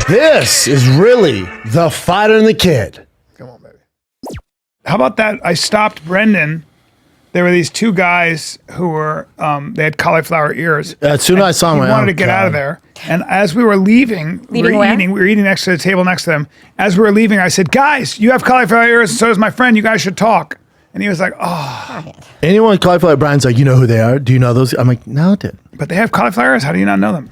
This is really the fighter and the kid. Come on, baby. How about that? I stopped Brendan. There were these two guys who were, they had cauliflower ears. As soon as I saw him, he wanted to get out of there. And as we were leaving, we were eating next to the table next to them. As we were leaving, I said, guys, you have cauliflower ears, and so does my friend. You guys should talk. And he was like, oh. Anyone with cauliflower, Brian's like, you know who they are? Do you know those? I'm like, no, dude. But they have cauliflower ears. How do you not know them?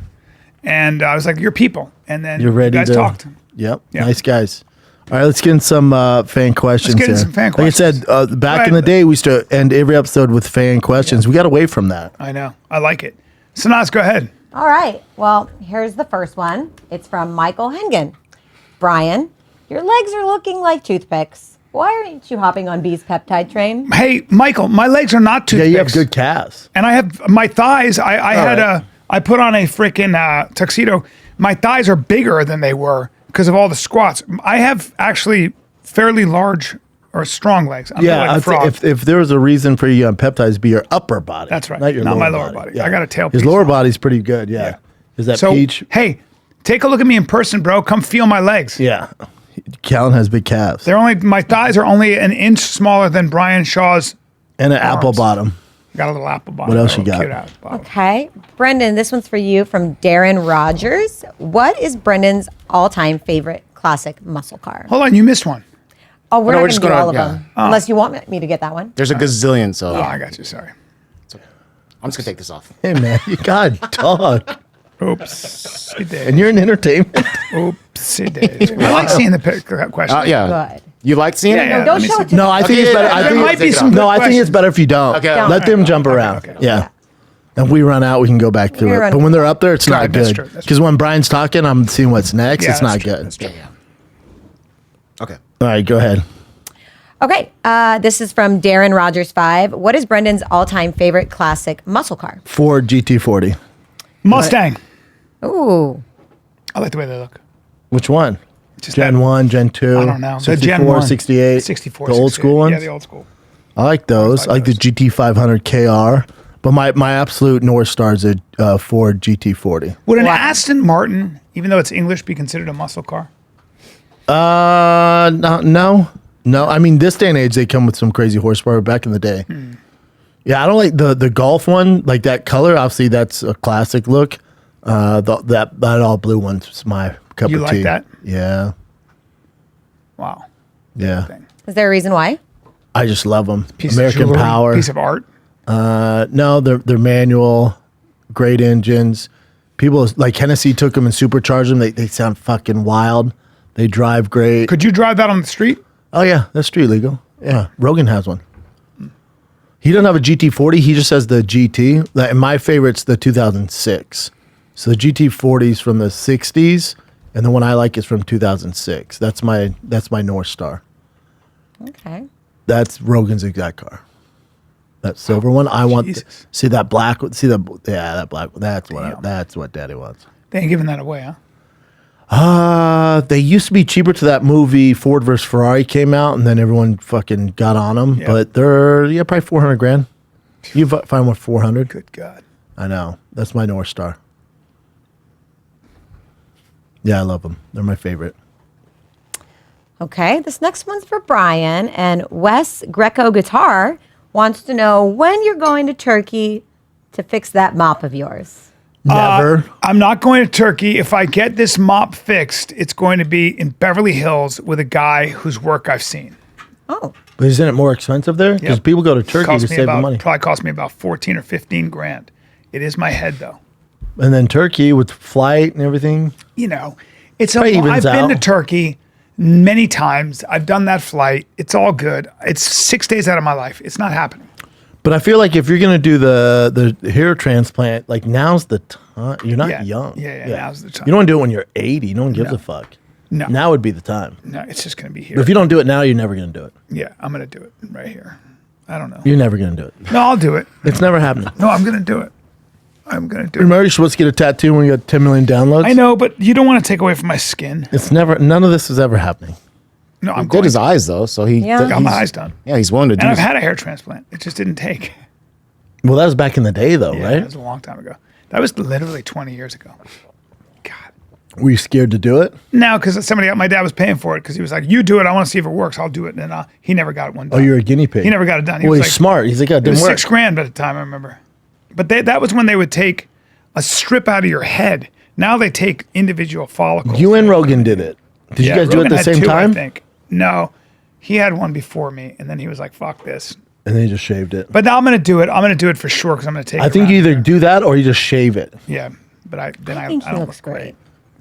And I was like, you're people. And then You're ready you guys to talked. Yep. Nice guys. All right, let's get in some fan questions. Let's get in some fan Like questions. I said, back in the day, we used to end every episode with fan questions. We got away from that. I know. I like it. So Naz, go ahead. All right. Well, here's the first one. It's from Michael Hengen. Brian, your legs are looking like toothpicks. Why aren't you hopping on B's peptide train? Hey, Michael, my legs are not toothpicks. Yeah, you have good calves. And I have my thighs. I put on a freaking tuxedo. My thighs are bigger than they were because of all the squats. I have actually fairly large or strong legs. I'm Yeah, like if there was a reason for you on peptides, it'd be your upper body. That's right. Not your Not lower my lower body. Yeah. I got a tail His piece lower on. body's pretty good, yeah. Is that peach? Hey, take a look at me in person, bro. Come feel my legs. Yeah. Callen has big calves. My thighs are only an inch smaller than Brian Shaw's. And an arms. apple bottom. Got a little apple bottom. What else you Cute got? apple bottom. Okay. Brendan, this one's for you from Darren Rogers. What is Brendan's all-time favorite classic muscle car? Hold on, you missed one. Oh, we're No, not we're going just to do gonna- all of yeah. them. Unless you want me to get that one. There's a gazillion, so Oh, I got you. Sorry. I'm just gonna take this off. Hey, man, you got dog. Oops. He did. And you're in entertainment. Oops. He did. I like seeing the question. Yeah. Good. You like seeing Yeah, it? yeah. No, don't let me show see. it to No, I think it's better. I There think might be some No, good I think it's questions. better if you don't. Okay. Let them jump around. okay. Yeah. And we run out, we can go back through We it. run- But when they're up there, it's Right, not that's good. true, that's Because when Brian's talking, I'm seeing what's next. Yeah, It's not that's true, good. that's true. Yeah. Okay. All right, go ahead. Okay. This is from Darren Rogers 5. What is Brendan's all-time favorite classic muscle car? Ford GT40. Mustang. Ooh. I like the way they look. Which one? Just Gen that- 1, Gen 2, I don't know. The 64, Gen 1. 68. 64, The old 68. school ones? Yeah, the old school. I like those. I like the GT500 KR. But my absolute North Star is a Ford GT40. Would an Aston Martin, even though it's English, be considered a muscle car? No. I mean, this day and age, they come with some crazy horsepower. Back in the day, yeah, I don't like the Golf one. Like that color, obviously, that's a classic look. That all blue one's my cup You of like tea. that? Yeah, Wow. yeah. Thing. Is there a reason why? I just love them. Piece American of jewelry, Power. Piece of art. No, they're manual, great engines. People like Hennessy took them and supercharged them. They sound fucking wild. They drive great. Could you drive that on the street? Oh yeah, that's street legal. Yeah, Rogan has one. He doesn't have a GT40. He just has the GT. And my favorite's the 2006. So the GT40's from the 60s, and the one I like is from 2006. That's my North Star. Okay. That's Rogan's exact car. That silver one. I want. Jesus. See that black? See that? Yeah, that black. That's what Daddy wants. They ain't giving that away, huh? They used to be cheaper to that movie Ford vs Ferrari came out, and then everyone fucking got on them. Yeah. But they're probably 400 grand. You find one 400? Good God. I know. That's my North Star. Yeah, I love them. They're my favorite. Okay. This next one's for Brian. And Wes Greco Guitar wants to know when you're going to Turkey to fix that mop of yours. Never. I'm not going to Turkey. If I get this mop fixed, it's going to be in Beverly Hills with a guy whose work I've seen. Oh. But isn't it more expensive there? Because Yep. people go to Turkey to save money. Probably cost me about 14 or 15 grand. It is my head though. And then Turkey with flight and everything. You know, it's Probably evens I've been to out. Turkey many times. I've done that flight. It's all good. It's 6 days out of my life. It's not happening. But I feel like if you're gonna do the hair transplant, like now's the time. You're not young. Yeah, now's the time. You don't want to do it when you're 80. No one gives a fuck. No. Now would be the time. No, it's just going to be here. But if you don't do it now, you're never gonna do it. Yeah, I'm going to do it right here. I don't know. You're never gonna do it. No, I'll do it. It's never happening. No, I'm going to do it. I'm going to do it. Remember, you're supposed to get a tattoo when you got 10 million downloads. I know, but you don't want to take away from my skin. It's never. None of this is ever happening. No, I'm Did going his to. eyes though, so he Yeah. Got my eyes done. Yeah, he's willing to do. And I've had a hair transplant. It just didn't take. Well, that was back in the day, though, Yeah, right? that was a long time ago. That was literally 20 years ago. God. Were you scared to do it? No, because my dad was paying for it because he was like, you do it. I want to see if it works. I'll do it. And he never got it one Oh, done. you're a guinea pig. He never got it done. He Well, was he's like, smart. He's like, oh, it It was didn't work. $6,000 at the time, I remember. But that was when they would take a strip out of your head. Now they take individual follicles. You and Rogan did it. Did you guys do it Rogan at the had same two, time? I think. No, he had one before me, and then he was like, fuck this. And then you just shaved it. But now I'm going to do it. I'm going to do it for sure because I'm going to take I it think around you either there. do that or you just shave it. Yeah, but I think he don't looks look great.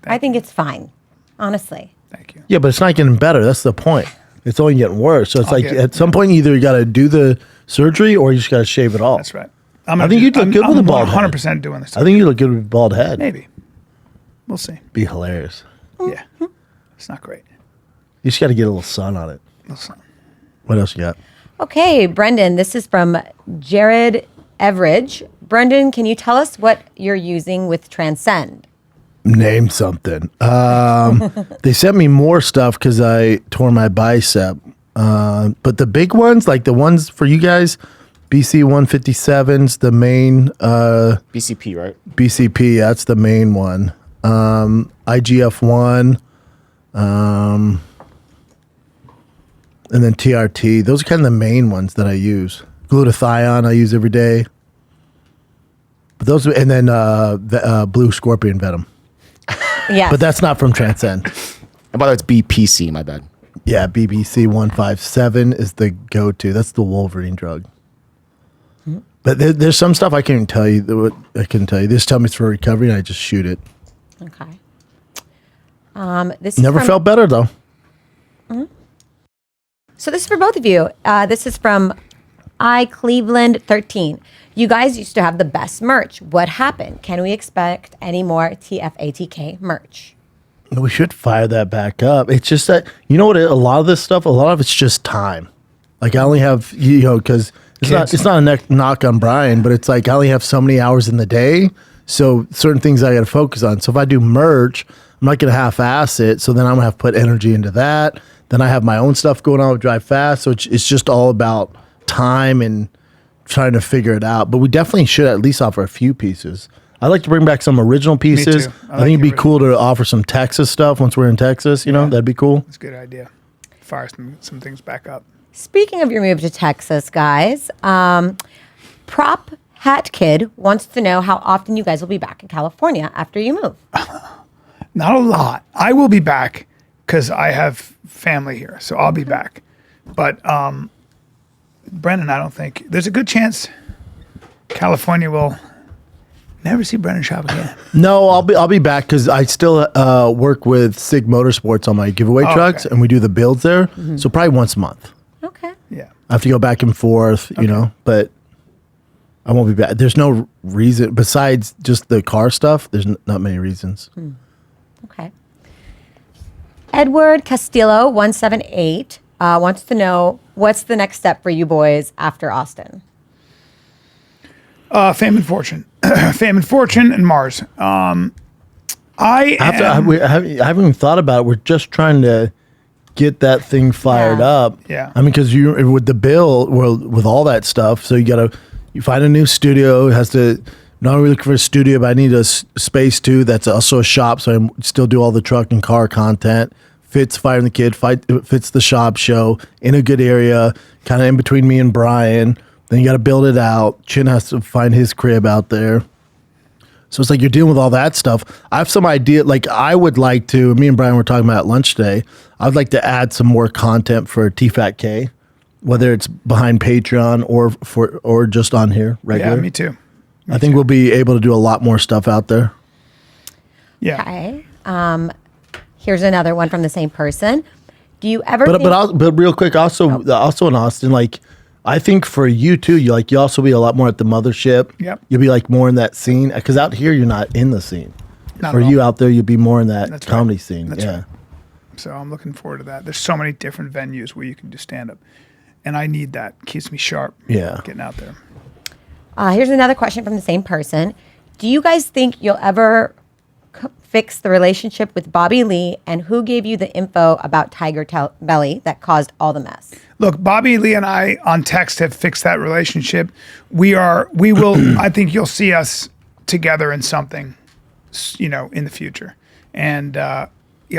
I think it's fine, honestly. Thank you. Yeah, but it's not getting better. That's the point. It's only getting worse. So it's I'll like get it. at some point, either you got to do the surgery or you just got to shave it all. That's right. I think you'd look good with a bald head. 100% doing this. I think you look good with a bald head. Maybe. We'll see. Be hilarious. Yeah. It's not great. You just got to get a little sun on it. Listen. What else you got? Okay, Brendan, this is from Jared Everidge. Brendan, can you tell us what you're using with Transcend? Name something. They sent me more stuff because I tore my bicep. But the big ones, like the ones for you guys, BC 157's the main. BCP, right? BCP, that's the main one. IGF-1. And then TRT. Those are kind of the main ones that I use. Glutathione I use every day. But those, and then blue scorpion venom. Yes. But that's not from Transcend. And by the way, it's BPC, my bad. Yeah, BBC 157 is the go-to. That's the Wolverine drug. But there's some stuff I can't tell you. I couldn't tell you. They just tell me it's for recovery, and I just shoot it. Okay. This Never is from, felt better though. So this is for both of you. This is from iCleveland13. You guys used to have the best merch. What happened? Can we expect any more TFATK merch? We should fire that back up. It's just that a lot of this stuff, a lot of it's just time. Like I only have because it's not a knock on Bryan, but it's like I only have so many hours in the day. So certain things I got to focus on. So if I do merch, I'm not going to half-ass it. So then I'm going to have to put energy into that. Then I have my own stuff going on with Drive Fast. So it's just all about time and trying to figure it out. But we definitely should at least offer a few pieces. I'd like to bring back some original pieces. too. I think it'd be cool to offer some Texas stuff once we're in Texas. That'd be cool. It's a good idea. Fire some things back up. Speaking of your move to Texas, guys, Prop Hat Kid wants to know how often you guys will be back in California after you move. Not a lot. I will be back because I have family here, so I'll be back. But Brendan, I don't think there's a good chance California will never see Brendan Schaub again. No, I'll be back because I still work with Sig Motorsports on my giveaway trucks, and we do the builds there. So probably once a month. Okay. Yeah. I have to go back and forth, but I won't be back. There's no reason besides just the car stuff. There's not many reasons. Okay. Edward Castillo 178 wants to know what's the next step for you boys after Austin. Fame and fortune, fame and fortune, and Mars. I haven't even thought about it. We're just trying to get that thing fired Yeah. up. Yeah. I mean, because you with the bill, with all that stuff, so you find a new studio. It has to not only look for a studio, but I need a space too. That's also a shop, so I still do all the truck and car content. Fits Firing the Kid, fits the Schaub show in a good area, kind of in between me and Bryan. Then you got to build it out. Chin has to find his crib out there. So it's like you're dealing with all that stuff. I have some idea. Like I would like to. Me and Bryan were talking about at lunch today. I'd like to add some more content for TFATK, whether it's behind Patreon or just on here regular. Yeah, me too. I think we'll be able to do a lot more stuff out there. Yeah. Okay. Here's another one from the same person. Do you ever think... But real quick, also in Austin, like I think for you too, you also be a lot more at the mothership. Yep. You'll be like more in that scene because out here you're not in the scene. Not For at all. you out there, you'll be more in that That's comedy right. scene. That's yeah. right. So I'm looking forward to that. There's so many different venues where you can do stand up, and I need that. Keeps me sharp. Yeah. Getting out there. Here's another question from the same person. Do you guys think you'll ever fix the relationship with Bobby Lee, and who gave you the info about Tiger Belly that caused all the mess? Look, Bobby Lee and I on text have fixed that relationship. We will, I think you'll see us together in something, in the future. And yeah,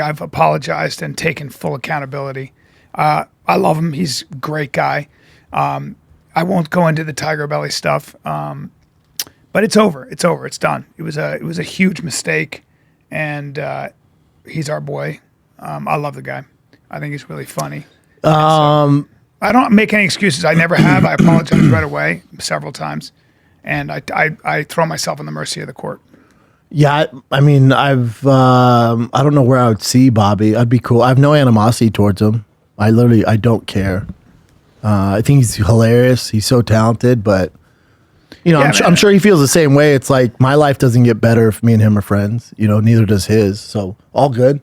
I've apologized and taken full accountability. I love him. He's a great guy. I won't go into the Tiger Belly stuff, but it's over. It's over. It's done. It was a huge mistake, and he's our boy. I love the guy. I think he's really funny. I don't make any excuses. I never have. I apologize right away several times, and I throw myself in the mercy of the court. Yeah, I mean, I don't know where I would see Bobby. I'd be cool. I have no animosity towards him. I don't care. I think he's hilarious. He's so talented, but I'm sure he feels the same way. It's like my life doesn't get better if me and him are friends. Neither does his. So all good.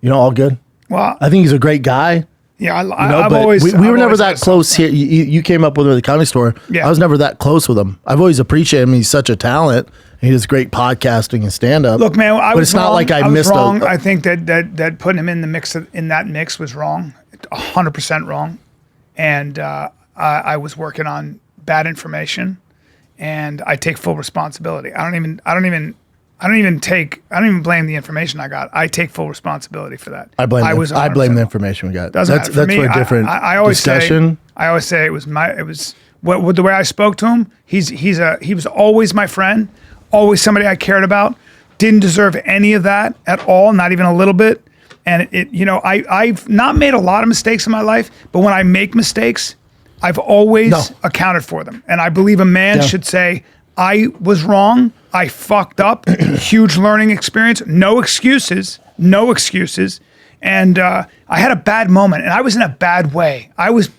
All good. Well, I think he's a great guy. Yeah, I've always. We were never that close here. You came up with him at the Comedy Store. Yeah. I was never that close with him. I've always appreciated him. He's such a talent. He does great podcasting and stand up. Look, man, but it's not like I missed wrong. I think that putting him in the mix in that mix was wrong, 100% wrong, and I was working on bad information, and I take full responsibility. I don't even blame the information I got. I take full responsibility for that. I blame the information we got. Doesn't matter. For me, for a different I always discussion. I always say it was the way I spoke to him. He was always my friend, always somebody I cared about. Didn't deserve any of that at all, not even a little bit. And I've not made a lot of mistakes in my life, but when I make mistakes, I've always accounted for them. And I believe a man should say, I was wrong. I fucked up. Huge learning experience. No excuses. And I had a bad moment, and I was in a bad way. I was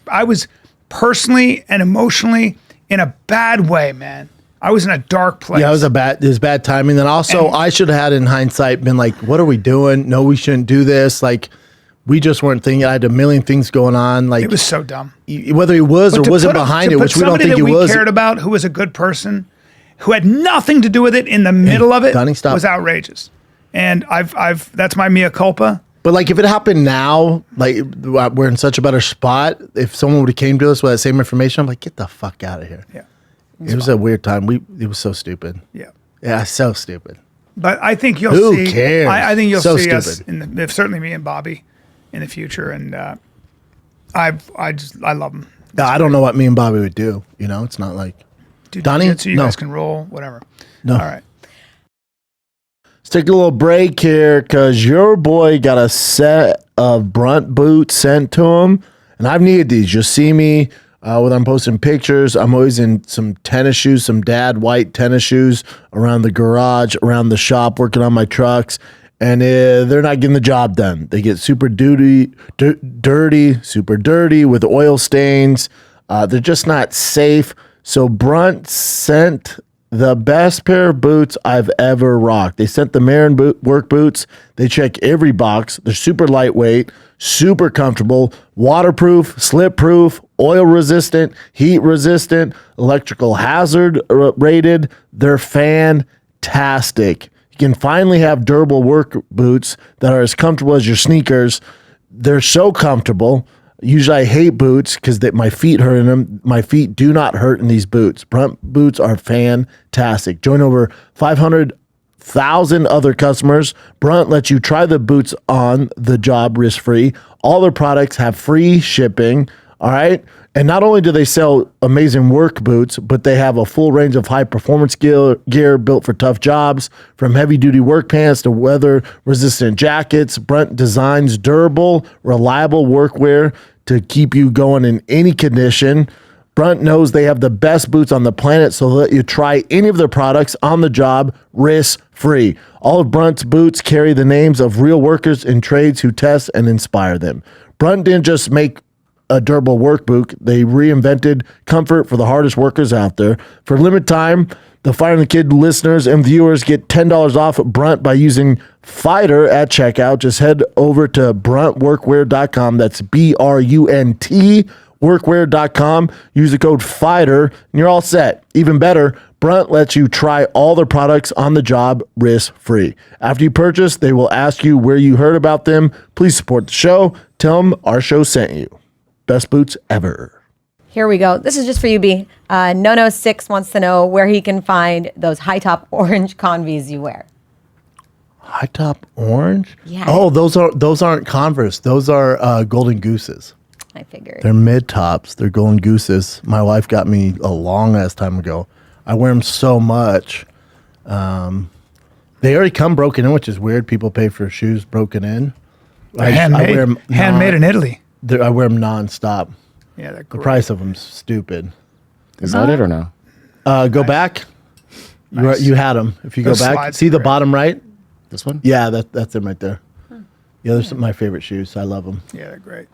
personally and emotionally in a bad way, man. I was in a dark place. Yeah, it was bad timing. Then also, I should have had in hindsight been like, what are we doing? No, we shouldn't do this. Like, we just weren't thinking. I had a million things going on. Like, it was so dumb. Whether he was or wasn't behind it, which we don't think he was. Somebody that we cared about, who was a good person, who had nothing to do with it in the middle of it, was outrageous. And that's my mea culpa. But like, if it happened now, like we're in such a better spot. If someone would have came to us with that same information, I'm like, get the fuck out of here. Yeah, it was a weird time. It was so stupid. Yeah, so stupid. But I think you'll see. Who cares? I think you'll so see stupid. us certainly me and Bobby in the future, and I love him. I don't know what me and Bobby would do. It's not like. Donnie? You guys can roll, whatever. No. All right. Let's take a little break here because your boy got a set of Brunt boots sent to him, and I've needed these. You'll see me when I'm posting pictures. I'm always in some tennis shoes, some dad white tennis shoes around the garage, around the shop, working on my trucks, and they're not getting the job done. They get super dirty with oil stains. They're just not safe. So Brunt sent the best pair of boots I've ever rocked. They sent the Marin work boots. They check every box. They're super lightweight, super comfortable, waterproof, slip-proof, oil resistant, heat resistant, electrical hazard rated. They're fantastic. You can finally have durable work boots that are as comfortable as your sneakers. They're so comfortable. Usually I hate boots because my feet hurt in them. My feet do not hurt in these boots. Brunt boots are fantastic. Join over 500,000 other customers. Brunt lets you try the boots on the job risk-free. All their products have free shipping. All right. And not only do they sell amazing work boots, but they have a full range of high performance gear built for tough jobs, from heavy duty work pants to weather resistant jackets. Brunt designs durable, reliable workwear to keep you going in any condition. Brunt knows they have the best boots on the planet, so they'll let you try any of their products on the job risk-free. All of Brunt's boots carry the names of real workers in trades who test and inspire them. Brunt didn't just make a durable work boot. They reinvented comfort for the hardest workers out there. For a limited time, the Fire and the Kid listeners and viewers get $10 off Brunt by using Fighter at checkout. Just head over to bruntworkwear.com. That's BRUNT workwear.com. Use the code FIGHTER and you're all set. Even better, Brunt lets you try all their products on the job risk-free. After you purchase, they will ask you where you heard about them. Please support the show. Tell them our show sent you. Best boots ever. Here we go. This is just for you, B. Nono6 wants to know where he can find those high top orange Converse you wear. High top orange? Yeah. Oh, those aren't Converse. Those are Golden Gooses. I figured. They're mid tops. They're Golden Gooses. My wife got me a long ass time ago. I wear them so much. They already come broken in, which is weird. People pay for shoes broken in. Handmade in Italy. I wear them nonstop. Yeah, they're The great. price of them's stupid. Is that it or no? Go back. Nice. You had them. If you go Those back, slides see are the great. bottom right. This one? Yeah, that's them right there. Yeah, they're some of my favorite shoes. I love them. Yeah, they're great.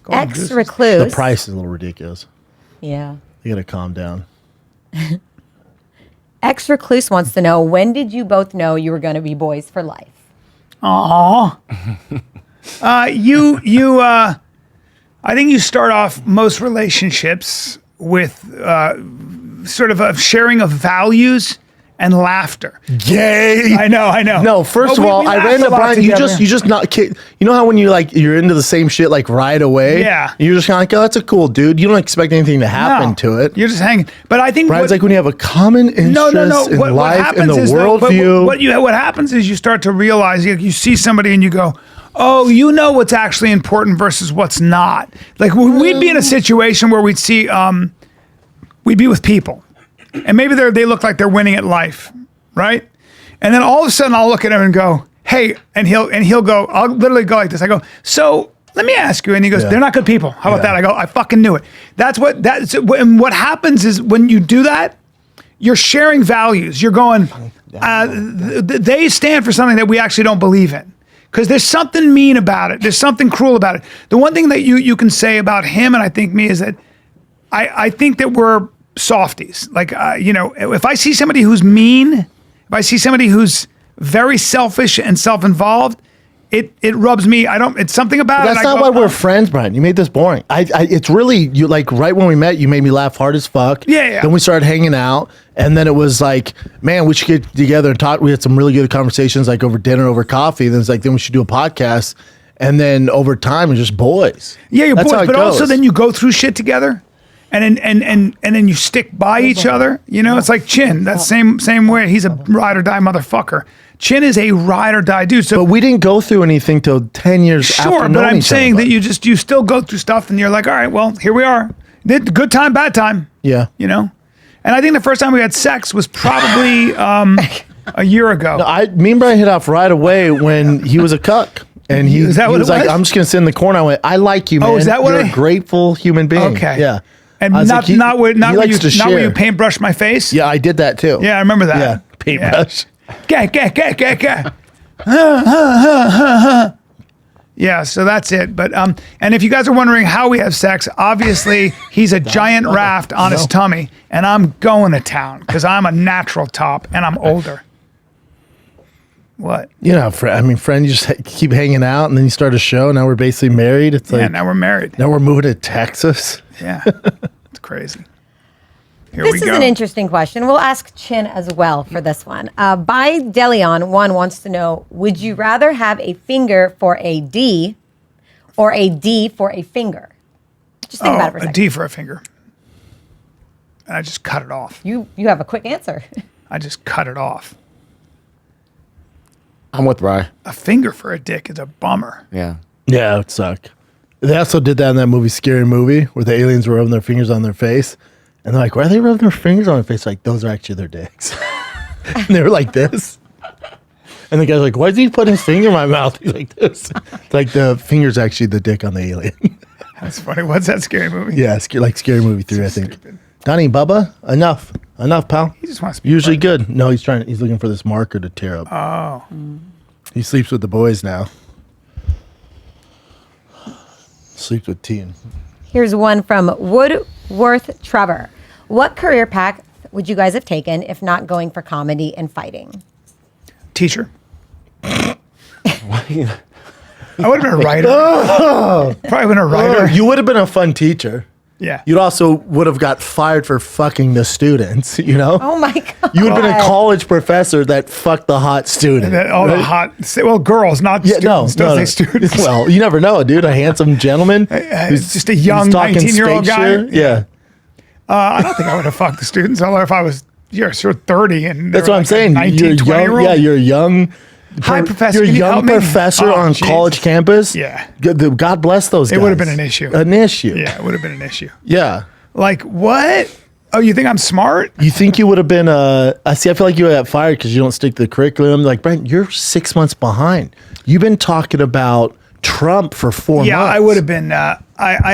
Golden Ex Gooses. The recluse. price is a little ridiculous. Yeah. You gotta calm down. Ex recluse wants to know, when did you both know you were going to be boys for life? Aw. I think you start off most relationships with sort of a sharing of values and laughter. Yay! I know. No, first But of all, we I laughed ran a to lot Bryan. You together. just not kid. You know how when you're into the same shit like right away. Yeah. You're just kind of like, oh, that's a cool dude. You don't expect anything to happen to it. You're just hanging. But I think Bryan's like when you have a common interest in life and the worldview. What happens is you start to realize you see somebody and you go, oh, you know what's actually important versus what's not. Like we'd be in a situation where we'd see, we'd be with people, and maybe they look like they're winning at life, right? And then all of a sudden I'll look at him and go, hey, and he'll go, I'll literally go like this. I go, so let me ask you. And he goes, Yeah. they're not good people. How about Yeah. that? I go, I fucking knew it. And what happens is when you do that, you're sharing values. You're going, they stand for something that we actually don't believe in. Because there's something mean about it. There's something cruel about it. The one thing that you can say about him and I think me is that I think that we're softies. Like, if I see somebody who's mean, if I see somebody who's very selfish and self-involved, it rubs me. It's something about it. That's not why we're friends, Bryan. You made this boring. It's really, you like right when we met, you made me laugh hard as fuck. Yeah. Then we started hanging out, and then it was like, man, we should get together and talk. We had some really good conversations, like over dinner, over coffee. Then it's like, then we should do a podcast, and then over time, we're just boys. Yeah, you're That's boys, how it but also goes. then you go through shit together, and then you stick by each other. You know, it's like Chin. That same way. He's a ride or die motherfucker. Chin is a ride or die dude. So But we didn't go through anything till 10 years after sure, but knowing I'm each saying other. that you still go through stuff, and you're like, all right, well, here we are. Good time, bad time. Yeah. You know, and I think the first time we had sex was probably a year ago. Me and Bryan hit off right away when he was a cuck. And he Is that what was it like, was? I'm just going to sit in the corner. I went, I like you, man. is that what You're I- a grateful human being. Okay. Yeah. And I was not like, he where likes you to share. paintbrush my face. Yeah, I did that too. Yeah, I remember that. Yeah, paintbrush. Gah. Yeah, so that's it. But and if you guys are wondering how we have sex, obviously he's a giant raft on his tummy, and I'm going to town because I'm a natural top and I'm older. What? You know, friend, you just keep hanging out, and then you start a show. Now we're basically married. It's Yeah, like now we're married. now we're moving to Texas. Yeah, it's crazy. Here This we is go. an interesting question. We'll ask Chin as well for this one. By Delion1 wants to know, would you rather have a finger for a D or a D for a finger? Just think about it for a a second. D for a finger. And I just cut it off. You have a quick answer. I just cut it off. I'm with Bryan. A finger for a dick is a bummer. Yeah. Yeah, it would suck. They also did that in that movie, Scary Movie, where the aliens were rubbing their fingers on their face. And they're like, why are they rubbing their fingers on their face? Like, those are actually their dicks. And they were like this. And the guy's like, why did he put his finger in my mouth? He's like this. It's like the finger's actually the dick on the alien. That's funny. What's that scary movie? Yeah, like Scary Movie 3, I think. Stupid. Donnie, Bubba, enough, pal. He just wants to be Usually good. No, he's looking for this marker to tear up. Oh. He sleeps with the boys now. Sleeps with Teen. Here's one from Woodworth Trevor. What career path would you guys have taken if not going for comedy and fighting? Teacher. I would have been a writer. Probably been a writer. You would have been a fun teacher. Yeah. You'd also would have got fired for fucking the students, you know? Oh my God. You would have been a college professor that fucked the hot student. All the right? hot, well, girls, not Yeah, students. Don't say students. Well, you never know, dude. A handsome gentleman. Just a young who's talking 19-year-old guy. Shakespeare. Yeah. I don't think I would have fucked the students. Although if I was you're sort of 30 and That's what I'm saying. 19, You're 20 young. year old. Yeah, you're young. Hi, Professor. You're a Can you young help me? professor Oh, on Jesus. college campus. Yeah. God bless those guys. It would have been an issue. An issue. Yeah, it would have been an issue. Yeah. Like, what? Oh, you think I'm smart? You think you would have been I see. I feel like you got fired because you don't stick to the curriculum. Like, Bryan, you're 6 months behind. You've been talking about Trump for 4 months. Yeah, I would have been. I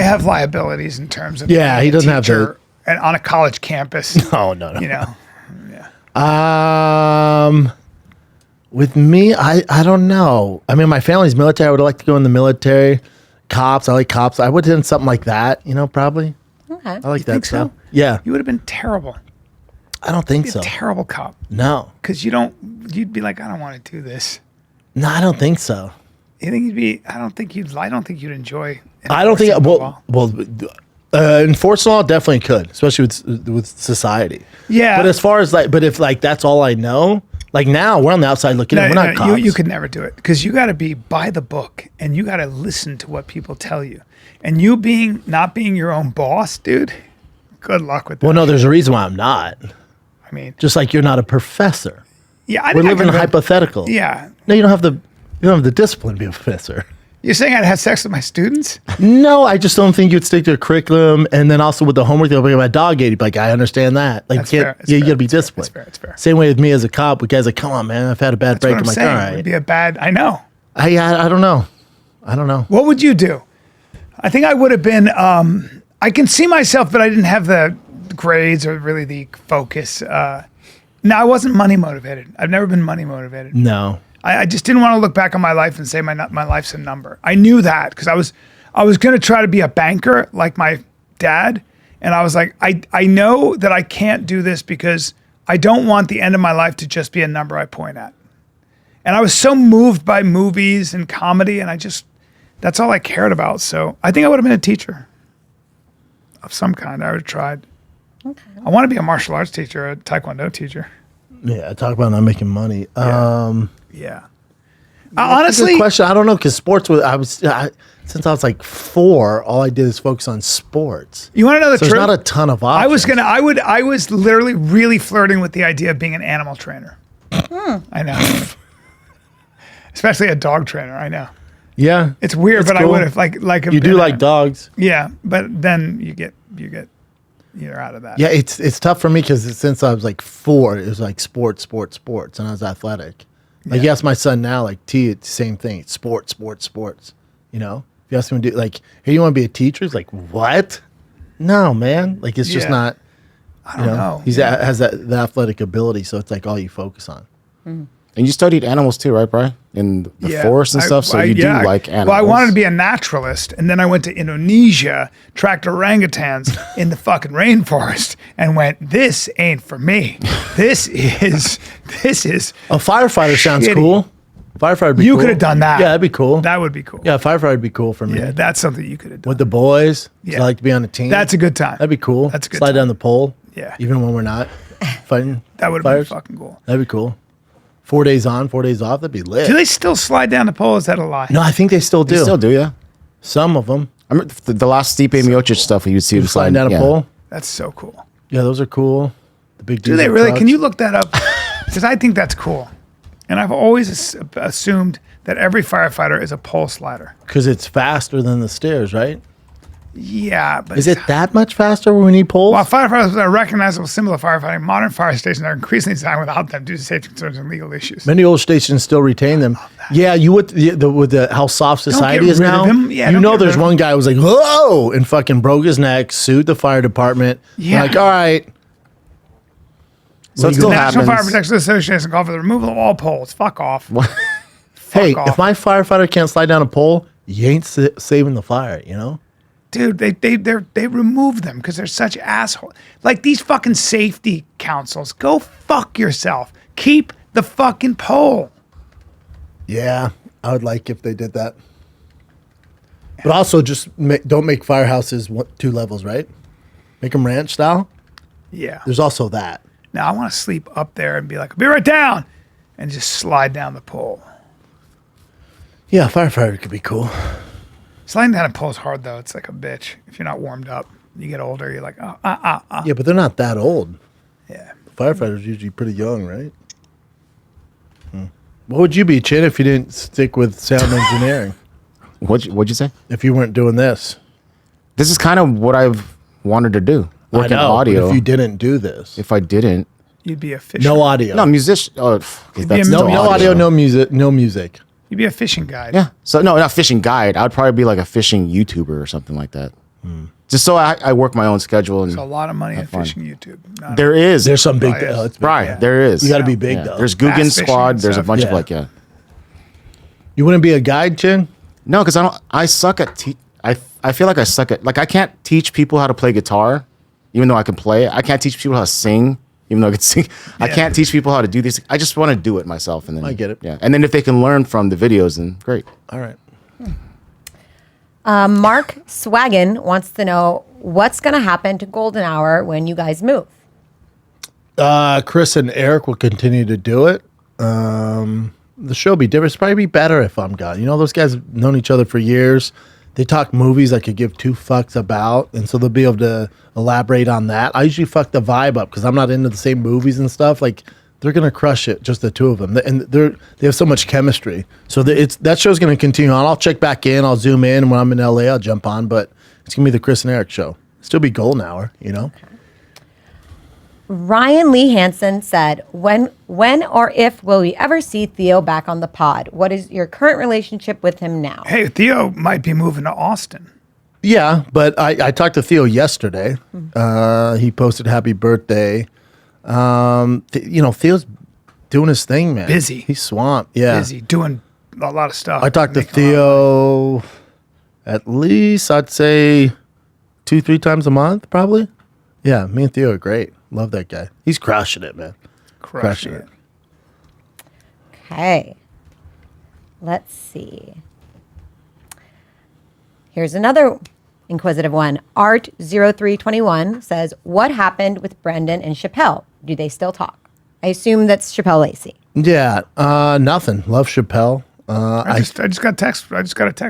have liabilities in terms of Yeah, being he a doesn't have teacher and on a college campus. No. You know, With me, I don't know. I mean, my family's military. I would like to go in the military. Cops. I like cops. I would have done something like that. You know, probably. Okay. I like that think stuff. so? Yeah. you would have been terrible. I don't think Be so. a terrible cop No. because you'd be like, I don't want to do this. No, I don't think so. You think you'd be? I don't think you'd enjoy. I don't think. enforcing the law. Enforcing law definitely could, especially with society. Yeah. But as far as if that's all I know, like now we're on the outside looking in. We're not cops. You could never do it because you got to be by the book and you got to listen to what people tell you. And you not being your own boss, dude. Good luck with that. Well, no, there's a reason why I'm not. I mean, Just like you're not a professor. yeah, We're living hypothetical. Yeah, No, you don't have the discipline to be a professor. you're saying I'd have sex with my students? No, I just don't think you'd stick to a curriculum, and then also with the homework, they'll bring my dog ate. Like, I understand that. Like, That's fair. It's you fair. got to be It's fair. disciplined. It's fair. It's fair. Same way with me as a cop. With guys like, come on, man, I've had a bad break. What I'm like, saying all it would right. be a bad. I know. I don't know. I don't know. What would you do? I think I would have been. I can see myself, but I didn't have the grades or really the focus. No, I wasn't money motivated. I've never been money motivated. No. I just didn't want to look back on my life and say my life's a number. I knew that because I was going to try to be a banker like my dad, and I was like, I know that I can't do this because I don't want the end of my life to just be a number I point at. And I was so moved by movies and comedy, and that's all I cared about. So I think I would have been a teacher of some kind. I would have tried. Okay. I want to be a martial arts teacher, a taekwondo teacher. Yeah, I talk about not making money. Yeah. Honestly, Honestly, question. I don't know because sports. Since I was like 4, all I did is focus on sports. you want to know the So truth? there's not a ton of options. I was literally really flirting with the idea of being an animal trainer. I know. Especially a dog trainer. I know. Yeah, It's weird, That's but I cool. would have like you do like dogs. Yeah, but then you're out of that. Yeah, it's tough for me because since I was like 4, it was like sports, and I was athletic. Like you ask my son now, like it's the same thing. It's sports. You know, if you ask him to do like, hey, you want to be a teacher? He's like, what? No, man. Like it's just Yeah. not. I don't know. He's has the athletic ability, so it's like all you focus on. And you studied animals too, right, Brian? In the forest and stuff. So you do like animals. Well, I wanted to be a naturalist, and then I went to Indonesia, tracked orangutans in the fucking rainforest, and went, "This ain't for me. This is A firefighter sounds Shitty. cool. Firefighter would be You cool. could have done that. Yeah, that'd be cool. That would be cool. Yeah, firefighter would be cool for me. Yeah, that's something you could have done. With the boys. Yeah. I like to be on a team. That's a good time. That'd be cool. That's a good Slide time. down the pole. Yeah. Even when we're not fighting. That would have been fires. fucking cool. That'd be cool. 4 days on, 4 days off. That'd be lit. Do they still slide down the pole? Is that a lie? No, I think they still do. You still do, yeah. Some of them. I remember the last Stipe Miocic stuff. You'd see him Sliding down a pole. That's so cool. Yeah, those are cool. The big Do they really? Can you look that up? Because I think that's cool. And I've always assumed that every firefighter is a pole slider. Because it's faster than the stairs, right? Yeah, but Is it that much faster when we need poles? while firefighters are a recognizable symbol of firefighting, modern fire stations are increasingly designed without them due to safety concerns and legal issues. Many old stations still retain them. Yeah, you would with the how soft society get is rid of now. him. Yeah, you don't know, get there's rid of one him. guy who was like, "Whoa!" and fucking broke his neck, sued the fire department. Yeah. Like, all right. So it Legal. still National Fire happens. Protection Association called for the removal of all poles. Fuck off. Hey, off. if my firefighter can't slide down a pole, you ain't saving the fire. You know. Dude, they remove them because they're such assholes. Like these fucking safety councils. Go fuck yourself. Keep the fucking pole. Yeah, I would like if they did that. But also, just don't make firehouses 2 levels, right? Make them ranch style. Yeah. There's also that. Now I want to sleep up there and be like, I'll be right down, and just slide down the pole. Yeah, firefighter could be cool. Sliding down a pole is hard though. It's like a bitch. If you're not warmed up, you get older. You're like, Yeah, but they're not that old. yeah. Firefighters usually pretty young, right? What would you be, Chin, if you didn't stick with sound engineering? What'd you say? If you weren't doing this? This is kind of what I've wanted to do. Work in audio. But if you didn't do this, if I didn't, You'd be a fisher. no audio, no musician. Oh, okay, that's no still audio, no music, no music. You'd be a fishing guide. Yeah. So no, not fishing guide. I would probably be like a fishing YouTuber or something like that. Just so I work my own schedule. And There's a lot of money in fun. fishing YouTube. Not there is. There's some big. Probably is. It's big. Brian, yeah. there is. You got to be big Yeah. though. There's Bass Guggen fishing Squad. and There's a stuff. bunch of Yeah. You wouldn't be a guide, Chin? No, because I suck at I feel like I suck at I can't teach people how to play guitar, even though I can play it. I can't teach people how to sing, even though I can sing. I can't teach people how to do these. I just want to do it myself, and then I get it. Yeah, and then if they can learn from the videos, then great. All right. Mark Swaggin wants to know what's going to happen to Golden Hour when you guys move. Chris and Eric will continue to do it. The show will be different. It's probably be better if I'm gone. You know, those guys have known each other for years. They talk movies I could give two fucks about, and so they'll be able to elaborate on that. I usually fuck the vibe up because I'm not into the same movies and stuff. Like, they're gonna crush it, just the two of them, and they have so much chemistry. So that show's gonna continue on. I'll check back in. I'll zoom in when I'm in LA. I'll jump on, but it's gonna be the Chris and Eric show. Still be Golden Hour, you know. Okay. Ryan Lee Hansen said, when or if will we ever see Theo back on the pod? What is your current relationship with him now? Hey, Theo might be moving to Austin. Yeah, but I talked to Theo yesterday. He posted happy birthday. You know, Theo's doing his thing, man. Busy. He's swamped. Yeah. Busy doing a lot of stuff. I talked to Making a lot of money. Theo at least, I'd say 2-3 times a month, probably. Yeah, me and Theo are great. Love that guy. He's crushing it, man. Crushing it. Okay. Let's see. Here's another inquisitive one. Art0321 says, what happened with Brendan and Chappelle? Do they still talk? I assume that's Chappelle Lacey. Yeah, nothing. Love Chappelle. I just got a text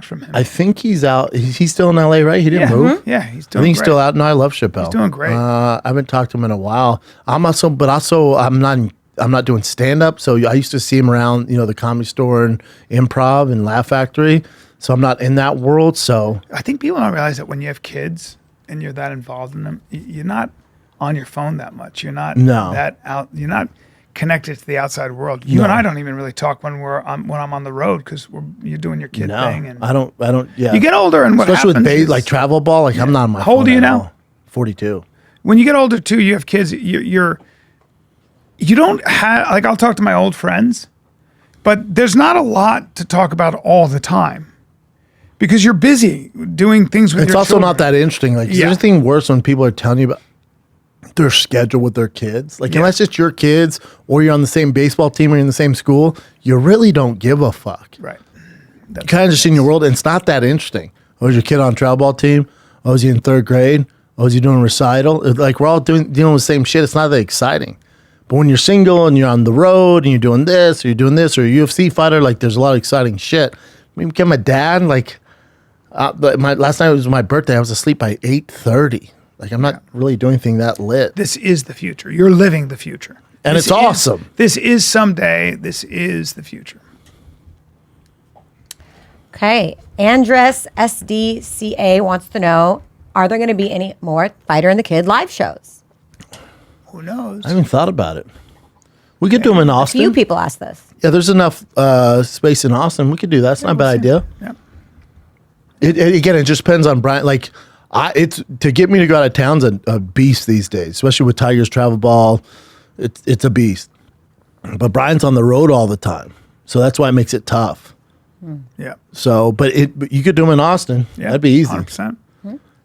from him. I think he's out. He's still in LA, right? He didn't yeah, move. yeah, he's I doing. think he's great. still out. No, I love Chappelle. He's doing great. I haven't talked to him in a while. I'm not doing stand up. So I used to see him around, you know, the Comedy Store and Improv and Laugh Factory. So I'm not in that world. So I think people don't realize that when you have kids and you're that involved in them, you're not on your phone that much. You're not that out. You're not connected to the outside world. You and I don't even really talk when I'm on the road because you're doing your kid thing. And I don't. Yeah. you get older, and what especially happens with is, like travel ball. Like I'm not on my. How old phone are you at now? all. 42. when you get older too, you have kids. You don't have, like, I'll talk to my old friends, but there's not a lot to talk about all the time because you're busy doing things with It's your also children. not that interesting. Like, is there Yeah. anything worse when people are telling you about their schedule with their kids? Like, unless it's your kids or you're on the same baseball team or you're in the same school, you really don't give a fuck. Right. You kind of just in your world, and it's not that interesting. Oh, is your kid on travel ball team? Oh, is he in third grade? Oh, is he doing recital? Like, we're all dealing with the same shit. It's not that exciting. But when you're single and you're on the road and you're doing this or you're doing this or a UFC fighter, like, there's a lot of exciting shit. I mean, became a dad, like, last night was my birthday. I was asleep by 8:30. Like, I'm not really doing anything that lit. This is the future. You're living the future. And This it's awesome. This is someday. This is the future. Okay. Andres SDCA wants to know, are there going to be any more Fighter and the Kid live shows? Who knows? I haven't thought about it. We could do them in Austin. Few people ask this. Yeah, there's enough space in Austin. We could do that. It's not a bad idea. Yeah. Again, it just depends on Bryan. Like, it's to get me to go out of town's a beast these days, especially with Tiger's travel ball. It's a beast. But Bryan's on the road all the time, so that's why it makes it tough. Yeah. So, but you could do them in Austin. Yeah. That'd be easy. 100%.